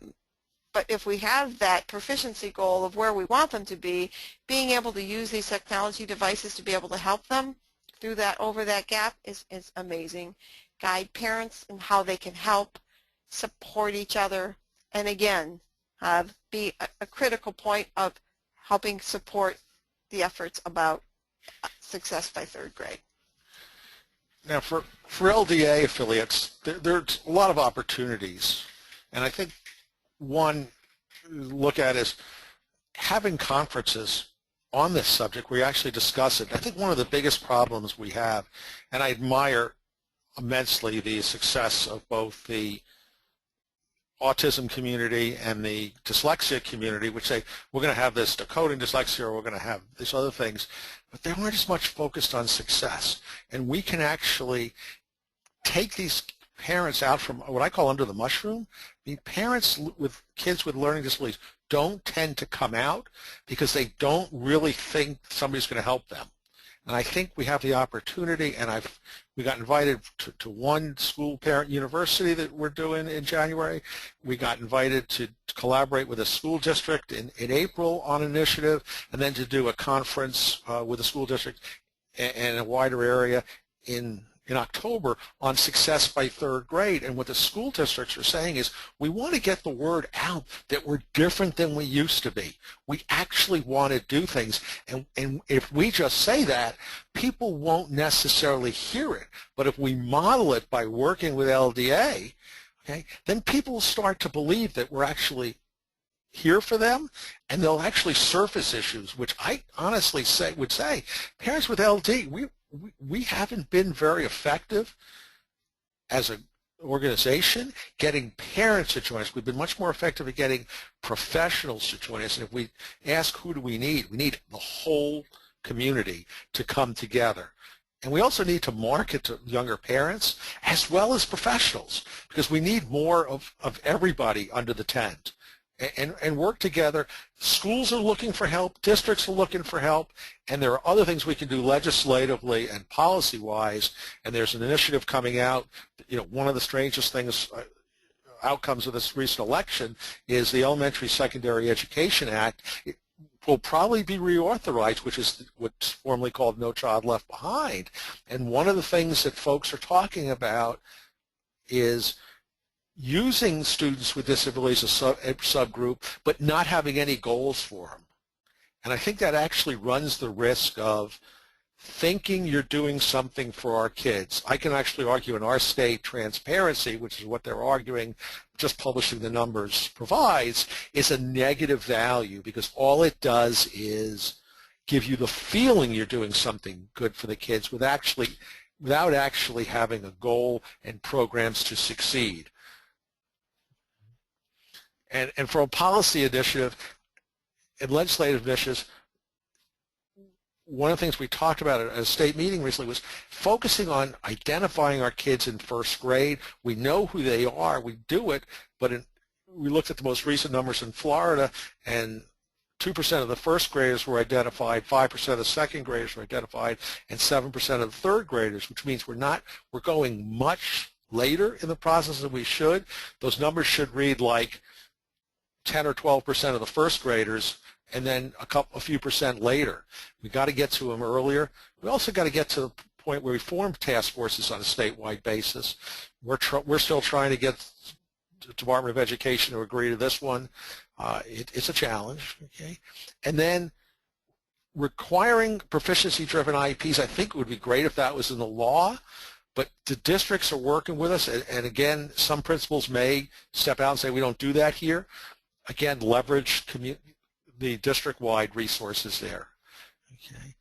if we have that proficiency goal of where we want them to be, being able to use these technology devices to be able to help them through that, over that gap is amazing. guide parents in how they can help support each other, and again, be a critical point of helping support the efforts about success by third grade. Now, for LDA affiliates, there's a lot of opportunities, and I think one look at is having conferences on this subject where you actually discuss it. I think one of the biggest problems we have, and I admire immensely the success of both the autism community and the dyslexia community, which say we're going to have this decoding dyslexia or we're going to have these other things, but they aren't as much focused on success. And we can actually take these parents out from what I call under the mushroom. I mean, parents with kids with learning disabilities don't tend to come out because they don't really think somebody's going to help them. And I think we have the opportunity, and we got invited to one school parent university that we're doing in January. We got invited to collaborate with a school district in April on an initiative, and then to do a conference with a school district and a wider area in October on success by third grade. And what the school districts are saying is, we want to get the word out that we're different than we used to be. We actually want to do things, and if we just say that, people won't necessarily hear it. But if we model it by working with LDA, okay, then people will start to believe that we're actually here for them, and they'll actually surface issues, which I honestly would say, parents with LD, we haven't been very effective as an organization getting parents to join us. We've been much more effective at getting professionals to join us. And if we ask who do we need the whole community to come together. And we also need to market to younger parents as well as professionals, because we need more of everybody under the tent. And work together. Schools are looking for help, districts are looking for help, and there are other things we can do legislatively and policy-wise, and there's an initiative coming out. You know, one of the strangest things, outcomes of this recent election, is the Elementary Secondary Education Act. It will probably be reauthorized, which is what's formerly called No Child Left Behind. And one of the things that folks are talking about is using students with disabilities as a subgroup, but not having any goals for them. And I think that actually runs the risk of thinking you're doing something for our kids. I can actually argue in our state, transparency, which is what they're arguing, just publishing the numbers provides, is a negative value, because all it does is give you the feeling you're doing something good for the kids without actually having a goal and programs to succeed. And for a policy initiative and legislative initiatives, one of the things we talked about at a state meeting recently was focusing on identifying our kids in first grade. We know who they are, we do it, but we looked at the most recent numbers in Florida, and 2% of the first graders were identified, 5% of the second graders were identified, and 7% of the third graders, which means we're going much later in the process than we should. Those numbers should read like 10 or 12% of the first graders, and then a few percent later. We got to get to them earlier. We also got to get to the point where we form task forces on a statewide basis. We're still trying to get the Department of Education to agree to this one. It's a challenge, okay? And then requiring proficiency-driven IEPs, I think it would be great if that was in the law, but the districts are working with us, and again, some principals may step out and say, we don't do that here. Again, leverage the district-wide resources there. Okay.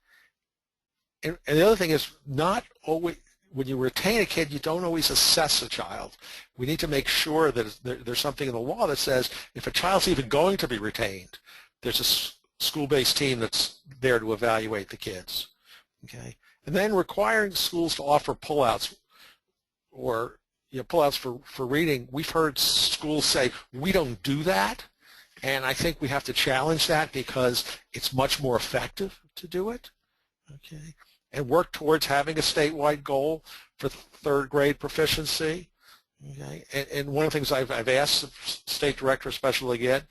And the other thing is, not always, when you retain a kid, you don't always assess a child. We need to make sure that there's something in the law that says if a child's even going to be retained, there's a school-based team that's there to evaluate the kids. Okay. And then requiring schools to offer pullouts or pullouts for reading. We've heard schools say, we don't do that. And I think we have to challenge that because it's much more effective to do it, okay? And work towards having a statewide goal for third grade proficiency, okay? And one of the things I've asked the state director of special ed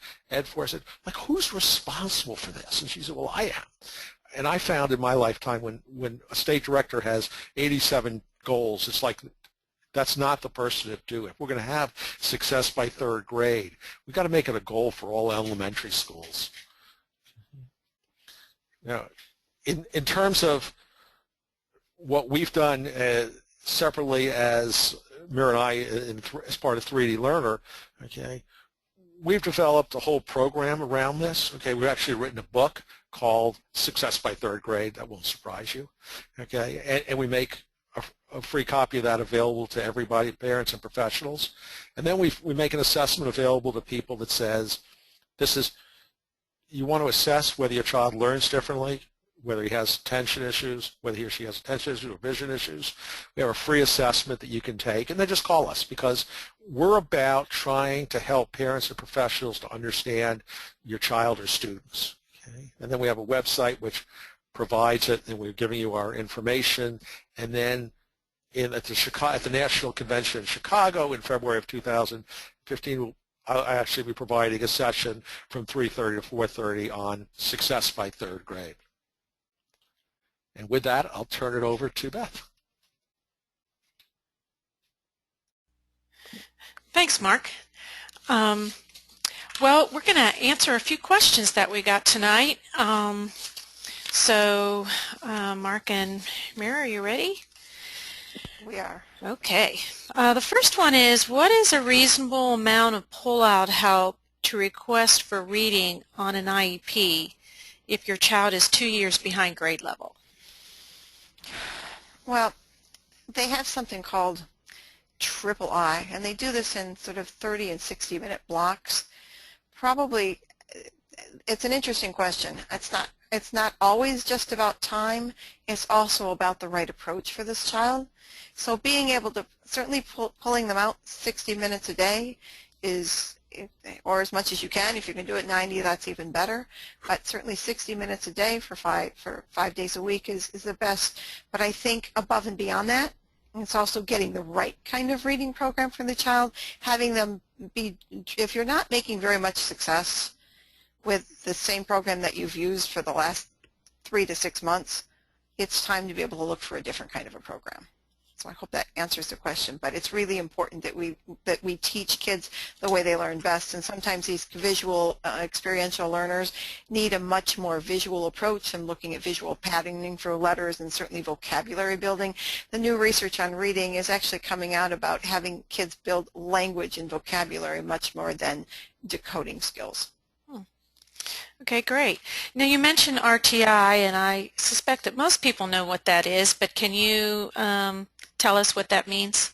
for, I said, like, who's responsible for this? And she said, well, I am. And I found in my lifetime when a state director has 87 goals, it's like That's not the person to do it. If we're going to have success by third grade, we've got to make it a goal for all elementary schools. Now, in terms of what we've done separately as Mira and I as part of 3D Learner, okay, we've developed a whole program around this. Okay, we've actually written a book called Success by Third Grade. That won't surprise you. Okay, and we make a free copy of that available to everybody, parents and professionals. And then we make an assessment available to people that says, this is, you want to assess whether your child learns differently, whether he has attention issues, whether he or she has attention issues or vision issues. We have a free assessment that you can take, and then just call us, because we're about trying to help parents and professionals to understand your child or students. Okay? And then we have a website which provides it, and we're giving you our information. And then at the National Convention in Chicago in February of 2015, I'll actually be providing a session from 3:30 to 4:30 on success by third grade. And with that, I'll turn it over to Beth. Thanks, Mark. Well, we're going to answer a few questions that we got tonight. Mark and Mira, are you ready? We are. Okay. The first one is, what is a reasonable amount of pullout help to request for reading on an IEP if your child is 2 years behind grade level? Well, they have something called III, and they do this in sort of 30 and 60-minute blocks. Probably, it's an interesting question. It's not always just about time. It's also about the right approach for this child. So being able to, certainly pulling them out 60 minutes a day is, or as much as you can. If you can do it 90, that's even better. But certainly 60 minutes a day for five days a week is the best. But I think above and beyond that, it's also getting the right kind of reading program for the child, having them be, if you're not making very much success with the same program that you've used for the last 3 to 6 months, it's time to be able to look for a different kind of a program. So I hope that answers the question, but it's really important that we teach kids the way they learn best, and sometimes these visual experiential learners need a much more visual approach and looking at visual patterning for letters and certainly vocabulary building. The new research on reading is actually coming out about having kids build language and vocabulary much more than decoding skills. Okay, great. Now you mentioned RTI, and I suspect that most people know what that is, but can you tell us what that means?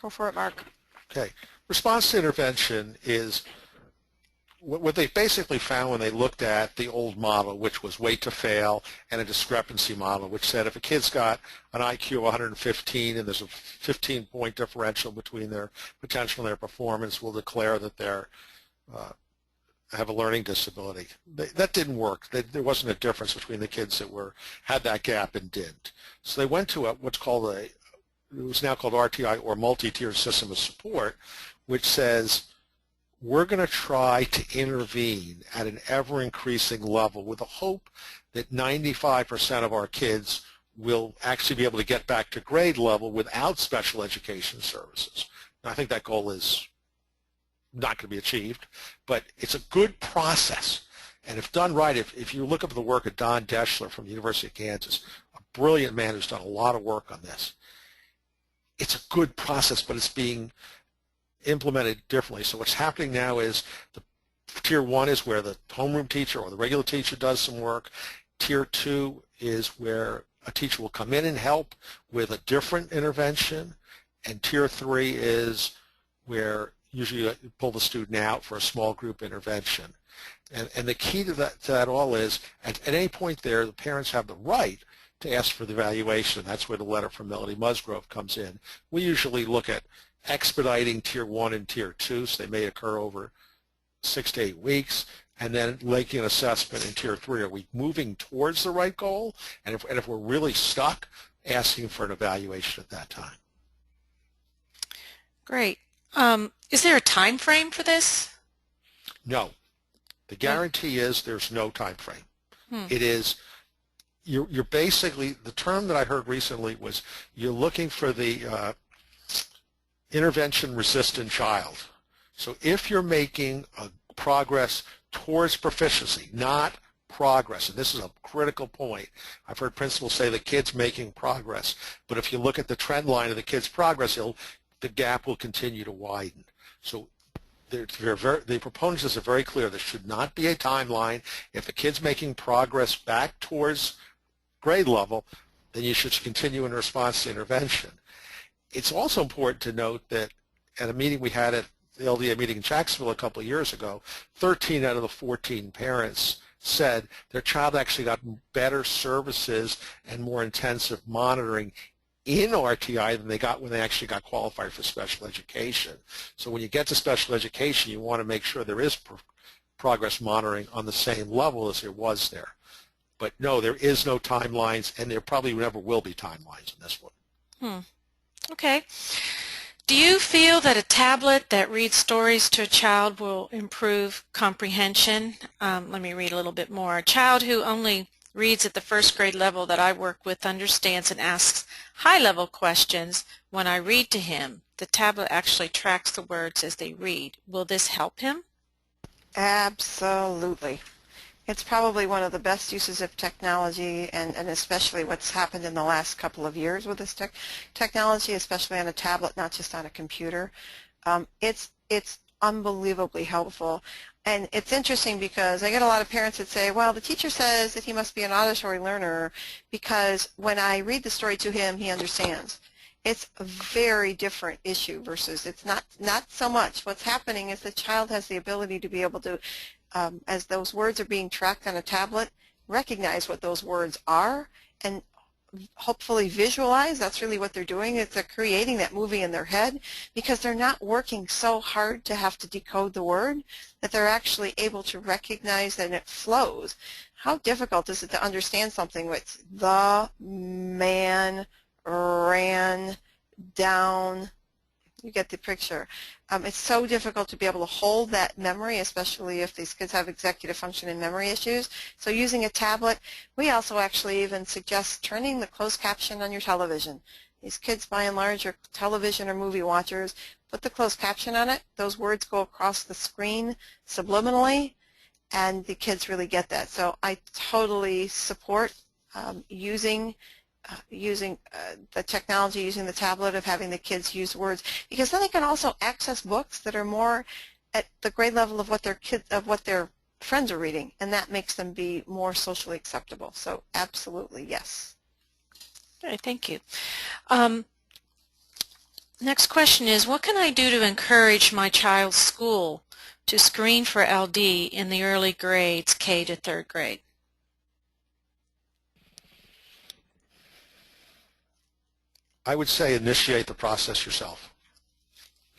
Go for it, Mark. Okay. Response to intervention is what they basically found when they looked at the old model, which was wait to fail, and a discrepancy model, which said if a kid's got an IQ of 115 and there's a 15-point differential between their potential and their performance, we'll declare that they're have a learning disability. That didn't work. There wasn't a difference between the kids that had that gap and didn't. So they went to what's called it was now called RTI, or multi-tiered system of support, which says we're going to try to intervene at an ever-increasing level with the hope that 95% of our kids will actually be able to get back to grade level without special education services. And I think that goal is not going to be achieved, but it's a good process. And if done right, if you look up the work of Don Deschler from the University of Kansas, a brilliant man who's done a lot of work on this, it's a good process, but it's being implemented differently. So what's happening now is the Tier 1 is where the homeroom teacher or the regular teacher does some work. Tier 2 is where a teacher will come in and help with a different intervention. And Tier 3 is where usually you pull the student out for a small group intervention. And the key to that all is, at any point there, the parents have the right to ask for the evaluation. That's where the letter from Melody Musgrove comes in. We usually look at expediting Tier 1 and Tier 2, so they may occur over 6 to 8 weeks, and then making an assessment in Tier 3. Are we moving towards the right goal? And if we're really stuck, asking for an evaluation at that time. Great. Is there a time frame for this? No. The guarantee is there's no time frame. It is, you're basically, the term that I heard recently was you're looking for the intervention resistant child. So if you're making a progress towards proficiency, not progress, and this is a critical point. I've heard principals say the kid's making progress, but if you look at the trend line of the kid's progress, the gap will continue to widen. So the proponents are very clear. There should not be a timeline. If the kid's making progress back towards grade level, then you should continue in response to intervention. It's also important to note that at a meeting we had at the LDA meeting in Jacksonville a couple of years ago, 13 out of the 14 parents said their child actually got better services and more intensive monitoring in RTI than they got when they actually got qualified for special education. So when you get to special education, you want to make sure there is progress monitoring on the same level as there was there. But no, there is no timelines, and there probably never will be timelines in this one. Okay. Do you feel that a tablet that reads stories to a child will improve comprehension? Let me read a little bit more. A child who only reads at the first grade level that I work with understands and asks high-level questions when I read to him. The tablet actually tracks the words as they read. Will this help him? Absolutely. It's probably one of the best uses of technology, and especially what's happened in the last couple of years with this technology, especially on a tablet, not just on a computer. It's unbelievably helpful. And it's interesting because I get a lot of parents that say, well, the teacher says that he must be an auditory learner because when I read the story to him, he understands. It's a very different issue versus it's not so much. What's happening is the child has the ability to be able to, as those words are being tracked on a tablet, recognize what those words are and hopefully visualize. That's really what they're doing. Is they're creating that movie in their head because they're not working so hard to have to decode the word that they're actually able to recognize that it flows. How difficult is it to understand something with the man ran down? You get the picture. It's so difficult to be able to hold that memory, especially if these kids have executive function and memory issues. So using a tablet, we also actually even suggest turning the closed caption on your television. These kids, by and large, are television or movie watchers. Put the closed caption on it. Those words go across the screen subliminally, and the kids really get that. So I totally support using the technology, using the tablet, of having the kids use words, because then they can also access books that are more at the grade level of what their friends are reading, and that makes them be more socially acceptable. So absolutely, yes. Okay, thank you. Next question is, what can I do to encourage my child's school to screen for LD in the early grades, K to 3rd grade? I would say initiate the process yourself.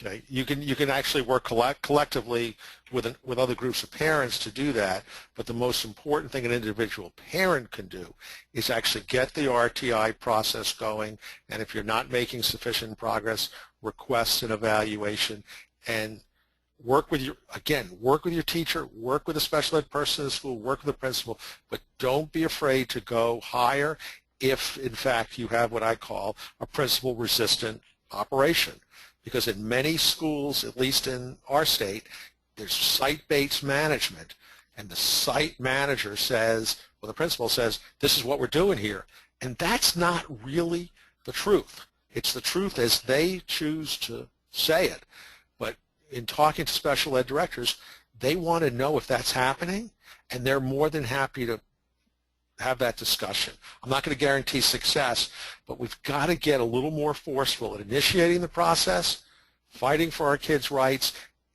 Okay, you can actually work collectively with other groups of parents to do that, but the most important thing an individual parent can do is actually get the RTI process going, and if you're not making sufficient progress, request an evaluation and work with your teacher, work with a special ed person in the school, work with the principal, but don't be afraid to go higher if, in fact, you have what I call a principal-resistant operation. Because in many schools, at least in our state, there's site-based management, and the site manager says, well, the principal says, this is what we're doing here. And that's not really the truth. It's the truth as they choose to say it. But in talking to special ed directors, they want to know if that's happening, and they're more than happy to have that discussion. I'm not going to guarantee success, but we've got to get a little more forceful at initiating the process, fighting for our kids' rights,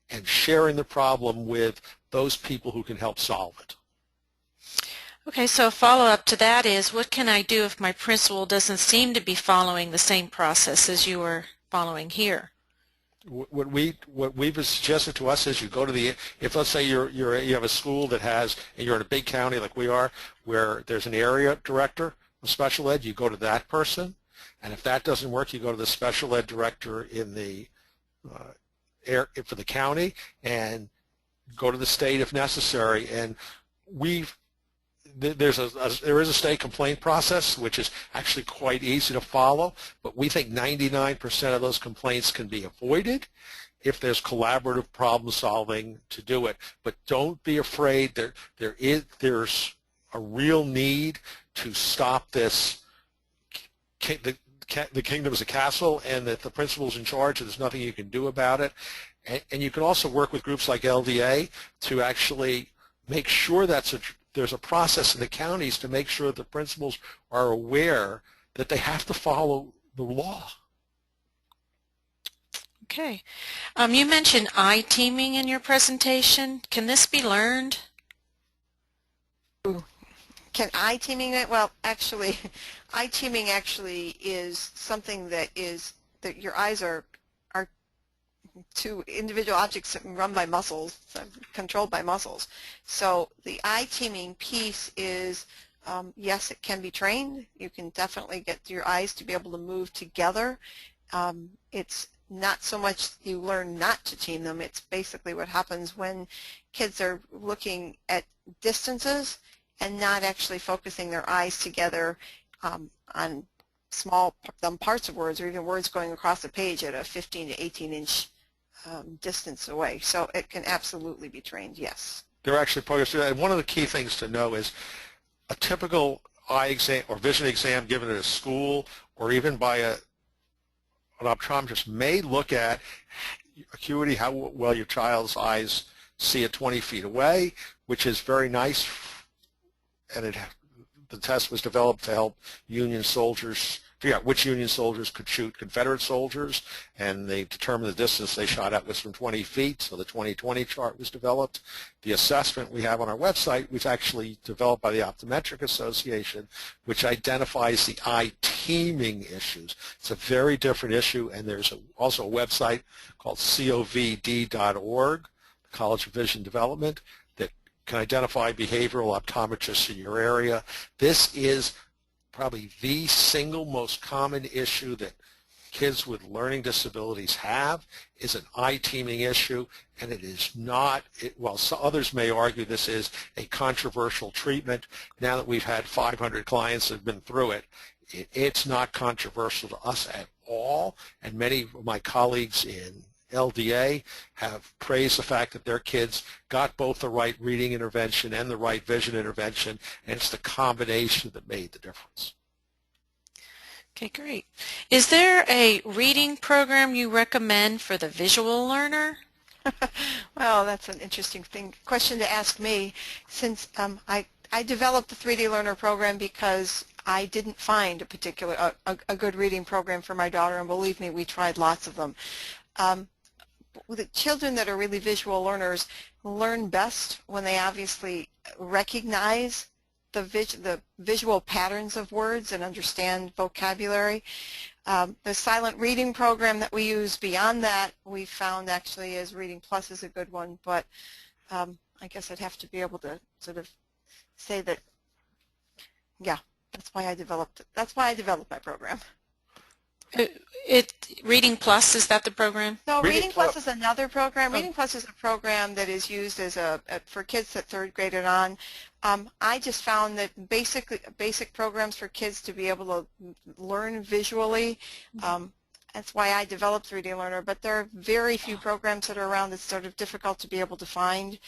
and sharing the problem with those people who can help solve it. Okay, so a follow-up to that is, what can I do if my principal doesn't seem to be following the same process as you are following here? What we've suggested to us is you go to if let's say you have a school that has, and you're in a big county like we are, where there's an area director of special ed, you go to that person, and if that doesn't work, you go to the special ed director in the for the county, and go to the state if necessary. And there is a state complaint process, which is actually quite easy to follow, but we think 99% of those complaints can be avoided if there's collaborative problem solving to do it. But don't be afraid. There's a real need to stop this. The kingdom is a castle, and that the principal's in charge, and there's nothing you can do about it. And you can also work with groups like LDA to actually make sure there's a process in the counties to make sure the principals are aware that they have to follow the law. Okay. You mentioned I-teaming in your presentation. Can this be learned? Can I-teaming it? Well, actually, I-teaming actually is something that your eyes are two individual objects run by muscles, controlled by muscles. So the I-teaming piece is, yes, it can be trained. You can definitely get your eyes to be able to move together. It's not so much you learn not to team them. It's basically what happens when kids are looking at distances and not actually focusing their eyes together on small parts of words, or even words going across a page at a 15 to 18-inch distance away. So it can absolutely be trained, yes. They're actually programs to that. And one of the key things to know is a typical eye exam or vision exam given at a school or even by an optometrist may look at acuity, how well your child's eyes see at 20 feet away, which is very nice. And the test was developed to help Union soldiers figure out which Union soldiers could shoot Confederate soldiers, and they determined the distance they shot at was from 20 feet, so the 20-20 chart was developed. The assessment we have on our website was actually developed by the Optometric Association, which identifies the eye-teaming issues. It's a very different issue, and there's also a website called covd.org, the College of Vision Development, that can identify behavioral optometrists in your area. This is probably the single most common issue that kids with learning disabilities have, is an eye-teaming issue, and it is not, while others may argue this is a controversial treatment, now that we've had 500 clients that have been through it, it's not controversial to us at all, and many of my colleagues in LDA have praised the fact that their kids got both the right reading intervention and the right vision intervention, and it's the combination that made the difference. Okay, great. Is there a reading program you recommend for the visual learner? Well, that's an interesting question to ask me, since I developed the 3D Learner program because I didn't find a good reading program for my daughter, and believe me, we tried lots of them. The children that are really visual learners learn best when they obviously recognize the visual patterns of words and understand vocabulary. The silent reading program that we use beyond that, we found actually is Reading Plus is a good one, but I guess I'd have to be able to sort of say that, yeah, that's why I developed my program. Reading Plus, is that the program? No, Reading Plus is another program. Reading Plus is a program that is used as for kids at 3rd grade and on. I just found that basic programs for kids to be able to learn visually, that's why I developed 3D Learner, but there are very few programs that are around that's sort of difficult to be able to find.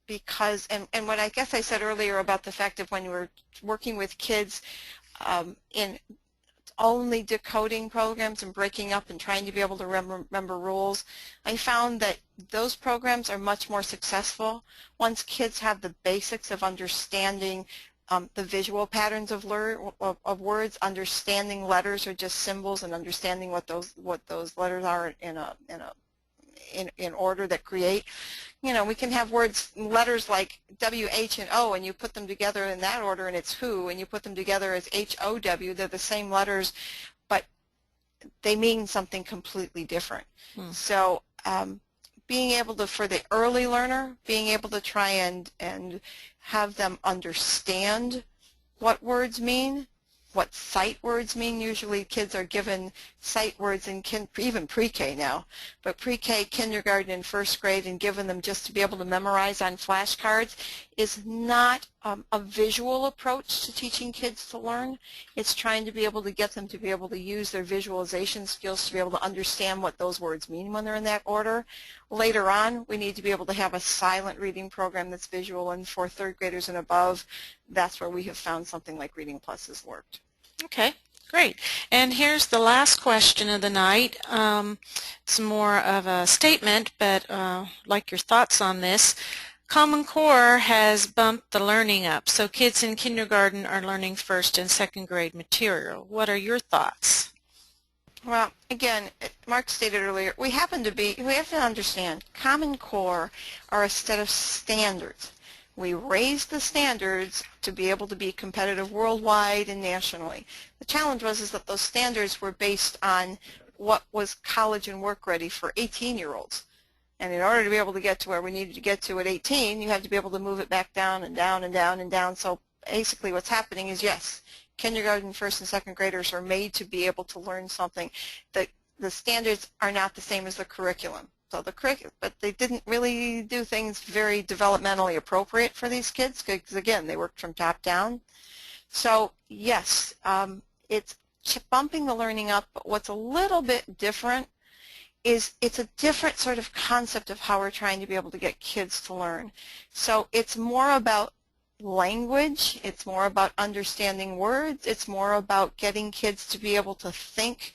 Because, and what I guess I said earlier about the fact that when you were working with kids in only decoding programs and breaking up and trying to be able to remember rules, I found that those programs are much more successful once kids have the basics of understanding the visual patterns of words, understanding letters or just symbols, and understanding what those letters are in order that create. You know, we can have letters like W, H, and O, and you put them together in that order, and it's who, and you put them together as H-O-W. They're the same letters, but they mean something completely different. So being able to, for the early learner, being able to try and have them understand what words mean what sight words mean. Usually kids are given sight words in even pre-K now, but pre-K, kindergarten, and first grade, and given them just to be able to memorize on flashcards is not a visual approach to teaching kids to learn. It's trying to be able to get them to be able to use their visualization skills to be able to understand what those words mean when they're in that order. Later on, we need to be able to have a silent reading program that's visual, and for third graders and above, that's where we have found something like Reading Plus has worked. Okay, great. And here's the last question of the night. It's more of a statement, but like your thoughts on this. Common Core has bumped the learning up, so kids in kindergarten are learning first and second grade material. What are your thoughts? Well, again, Mark stated earlier, we have to understand, Common Core are a set of standards. We raised the standards to be able to be competitive worldwide and nationally. The challenge was that those standards were based on what was college and work ready for 18-year-olds. And in order to be able to get to where we needed to get to at 18, you had to be able to move it back down and down and down and down. So basically what's happening is, yes, kindergarten, first and second graders are made to be able to learn something. The standards are not the same as the curriculum. So but they didn't really do things very developmentally appropriate for these kids because, again, they worked from top down. So yes, it's bumping the learning up, but what's a little bit different is it's a different sort of concept of how we're trying to be able to get kids to learn. So it's more about language, it's more about understanding words, it's more about getting kids to be able to think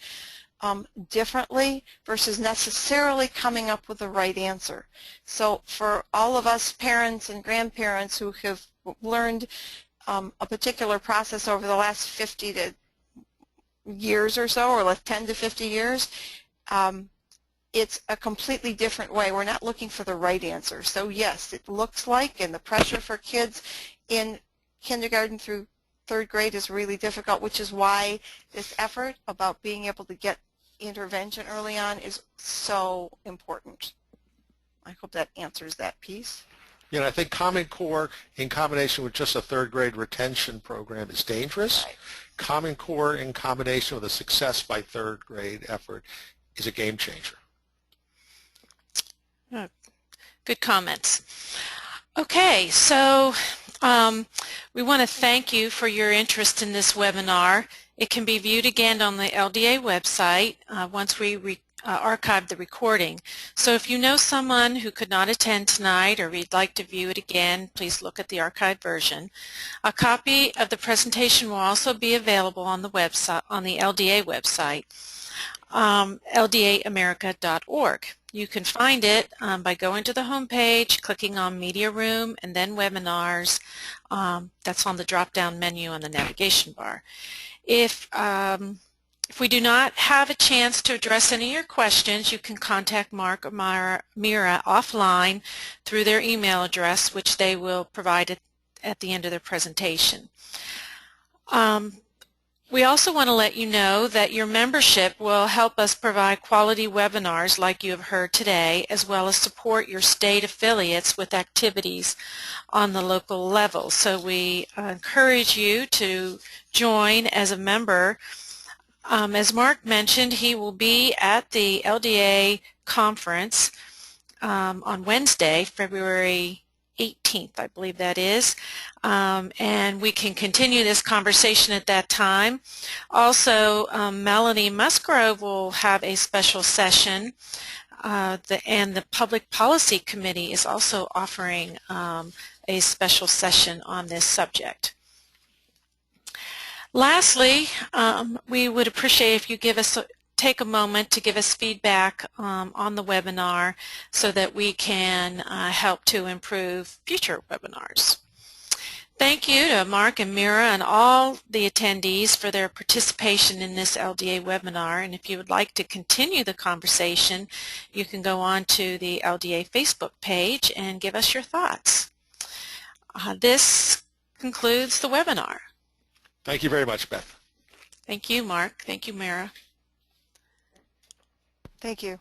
differently versus necessarily coming up with the right answer. So for all of us parents and grandparents who have learned a particular process over the last 50 to years or so, or 10 to 50 years, it's a completely different way. We're not looking for the right answer. So yes, it looks like, and the pressure for kids in kindergarten through third grade is really difficult, which is why this effort about being able to get intervention early on is so important. I hope that answers that piece. I think Common Core in combination with just a third grade retention program is dangerous. Right. Common Core in combination with a success by third grade effort is a game changer. Good comments. Okay, so we want to thank you for your interest in this webinar. It can be viewed again on the LDA website once we archive the recording. So if you know someone who could not attend tonight or you'd like to view it again, please look at the archived version. A copy of the presentation will also be available on the website, on the LDA website, LDAamerica.org. You can find it by going to the home page, clicking on Media Room, and then Webinars. That's on the drop-down menu on the navigation bar. If we do not have a chance to address any of your questions, you can contact Mark or Mira offline through their email address, which they will provide at the end of their presentation. We also want to let you know that your membership will help us provide quality webinars like you have heard today, as well as support your state affiliates with activities on the local level. So we encourage you to join as a member. As Mark mentioned, he will be at the LDA conference on Wednesday, February 18th, I believe that is, and we can continue this conversation at that time. Also, Melanie Musgrove will have a special session, and the Public Policy Committee is also offering a special session on this subject. Lastly, we would appreciate if you take a moment to give us feedback on the webinar so that we can help to improve future webinars. Thank you to Mark and Mira and all the attendees for their participation in this LDA webinar. And if you would like to continue the conversation, you can go on to the LDA Facebook page and give us your thoughts. This concludes the webinar. Thank you very much, Beth. Thank you, Mark. Thank you, Mira. Thank you.